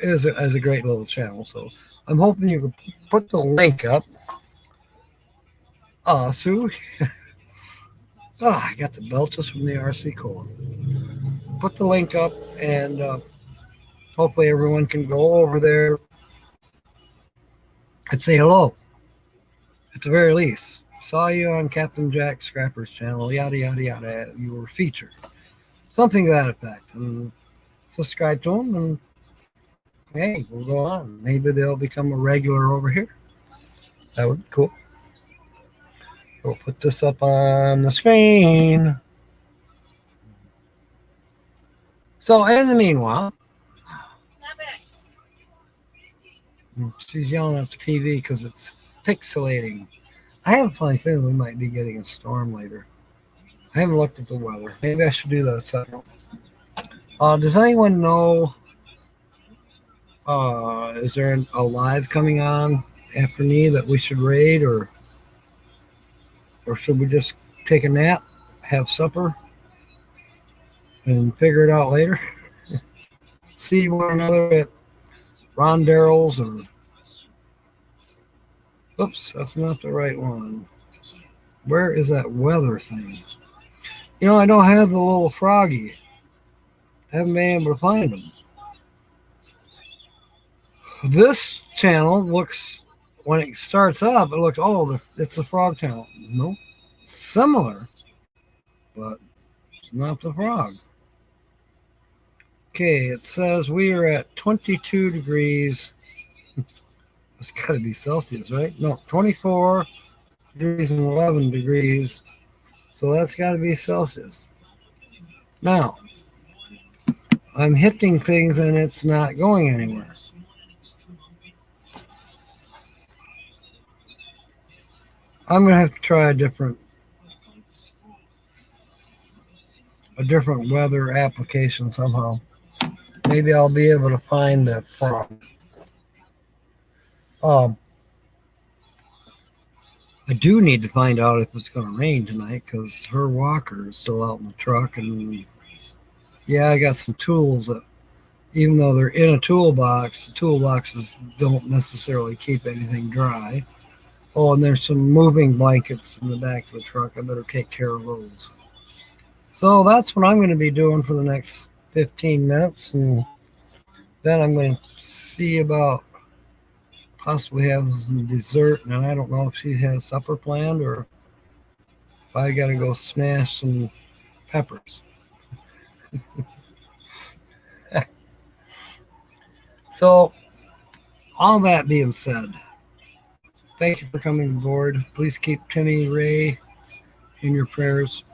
It is a great little channel. So I'm hoping you can put the link up. Sue. I got the belches from the RC Cola. Put the link up, and hopefully everyone can go over there and say hello. At the very least. Saw you on Captain Jack Scrapper's channel, yada, yada, yada. You were featured. Something to that effect. And subscribe to them, and hey, we'll go on. Maybe they'll become a regular over here. That would be cool. We'll put this up on the screen. So, in the meanwhile, she's yelling at the TV because it's pixelating. I have a funny feeling we might be getting a storm later. I haven't looked at the weather. Maybe I should do that second. Does anyone know, is there a live coming on after me that we should raid, or should we just take a nap, have supper, and figure it out later? See one another at Ron Darrell's, or oops, that's not the right one. Where is that weather thing? I don't have the little froggy. I haven't been able to find them. This channel looks, when it starts up, it looks, it's a frog channel. Nope. Similar, but not the frog. Okay, it says we are at 22 degrees. It's got to be Celsius, right? No, 24 degrees and 11 degrees. So that's got to be Celsius. Now, I'm hitting things and it's not going anywhere. I'm going to have to try a different weather application somehow. Maybe I'll be able to find the frog. I do need to find out if it's going to rain tonight, because her walker is still out in the truck. And yeah, I got some tools that, even though they're in a toolbox, the toolboxes don't necessarily keep anything dry. Oh, and there's some moving blankets in the back of the truck. I better take care of those. So that's what I'm going to be doing for the next 15 minutes. And then I'm going to see about possibly having some dessert. And I don't know if she has supper planned or if I got to go smash some peppers. So, all that being said, thank you for coming aboard. Please keep Timmy Ray in your prayers,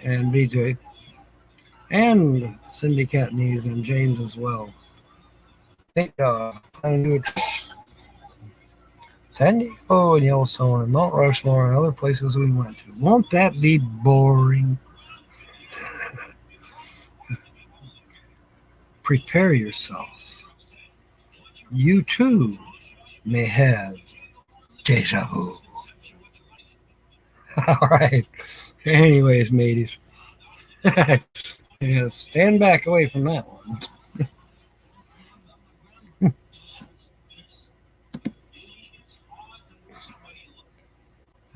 and BJ, and Cindy Catnese, and James as well. San Diego and Yellowstone and Mount Rushmore and other places we went to. Won't that be boring? Prepare yourself. You too may have deja vu. All right. Anyways, mateys. Yeah, stand back away from that one.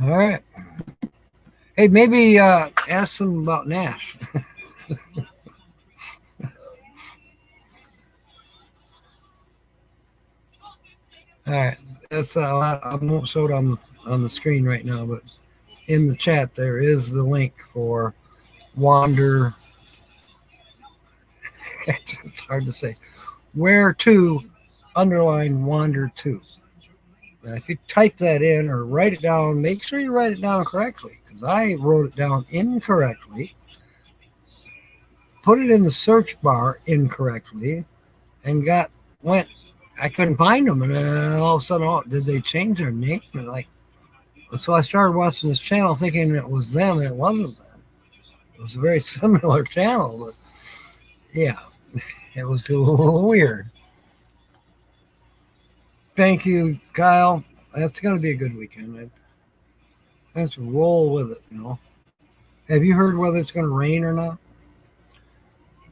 All right. Hey, maybe ask them about Nash. All right. That's I won't show it on the screen right now, but in the chat there is the link for Wander. It's hard to say. Where to underline Wander to. Now, if you type that in or write it down, make sure you write it down correctly, because I wrote it down incorrectly, put it in the search bar incorrectly, and I couldn't find them, and then all of a sudden, did they change their name? And so I started watching this channel thinking it was them, and it wasn't them. It was a very similar channel, but yeah, it was a little weird. Thank you, Kyle. That's going to be a good weekend. I have to roll with it, you know. Have you heard whether it's going to rain or not?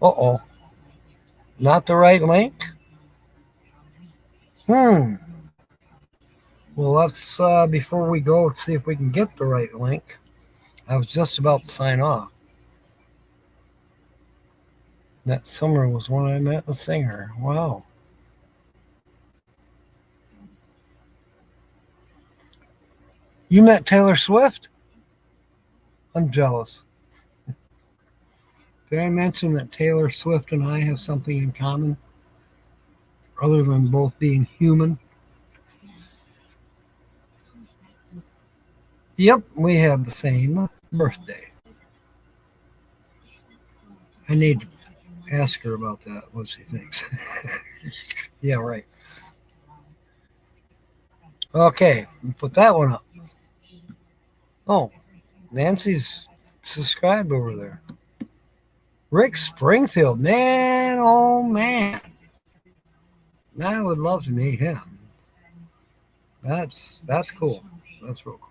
Uh-oh. Not the right link? Well, let's, before we go, let's see if we can get the right link. I was just about to sign off. That summer was when I met a singer. Wow. You met Taylor Swift? I'm jealous. Did I mention that Taylor Swift and I have something in common? Other than both being human? Yep, we have the same birthday. I need to ask her about that, what she thinks. Yeah, right. Okay, put that one up. Oh, Nancy's subscribed over there. Rick Springfield, man, oh man. I would love to meet him. That's cool. That's real cool.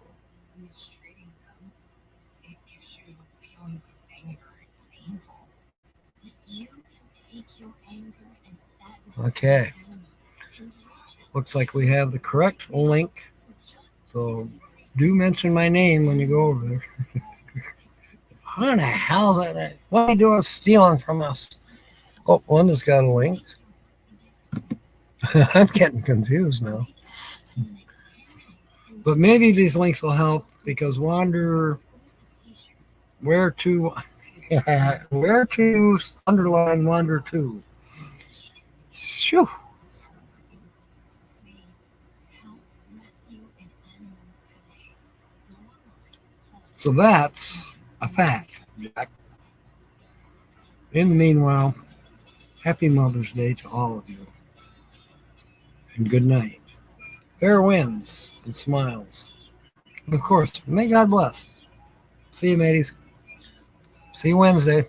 Okay. Looks like we have the correct link. So do mention my name when you go over there. How the hell is that? What are you doing stealing from us? Oh, one has got a link. I'm getting confused now. But maybe these links will help, because where to underline Wander to. Shoo. So that's a fact, Jack. In the meanwhile, happy Mother's Day to all of you. And good night. Fair winds and smiles. And of course, may God bless. See you, mateys. See you Wednesday.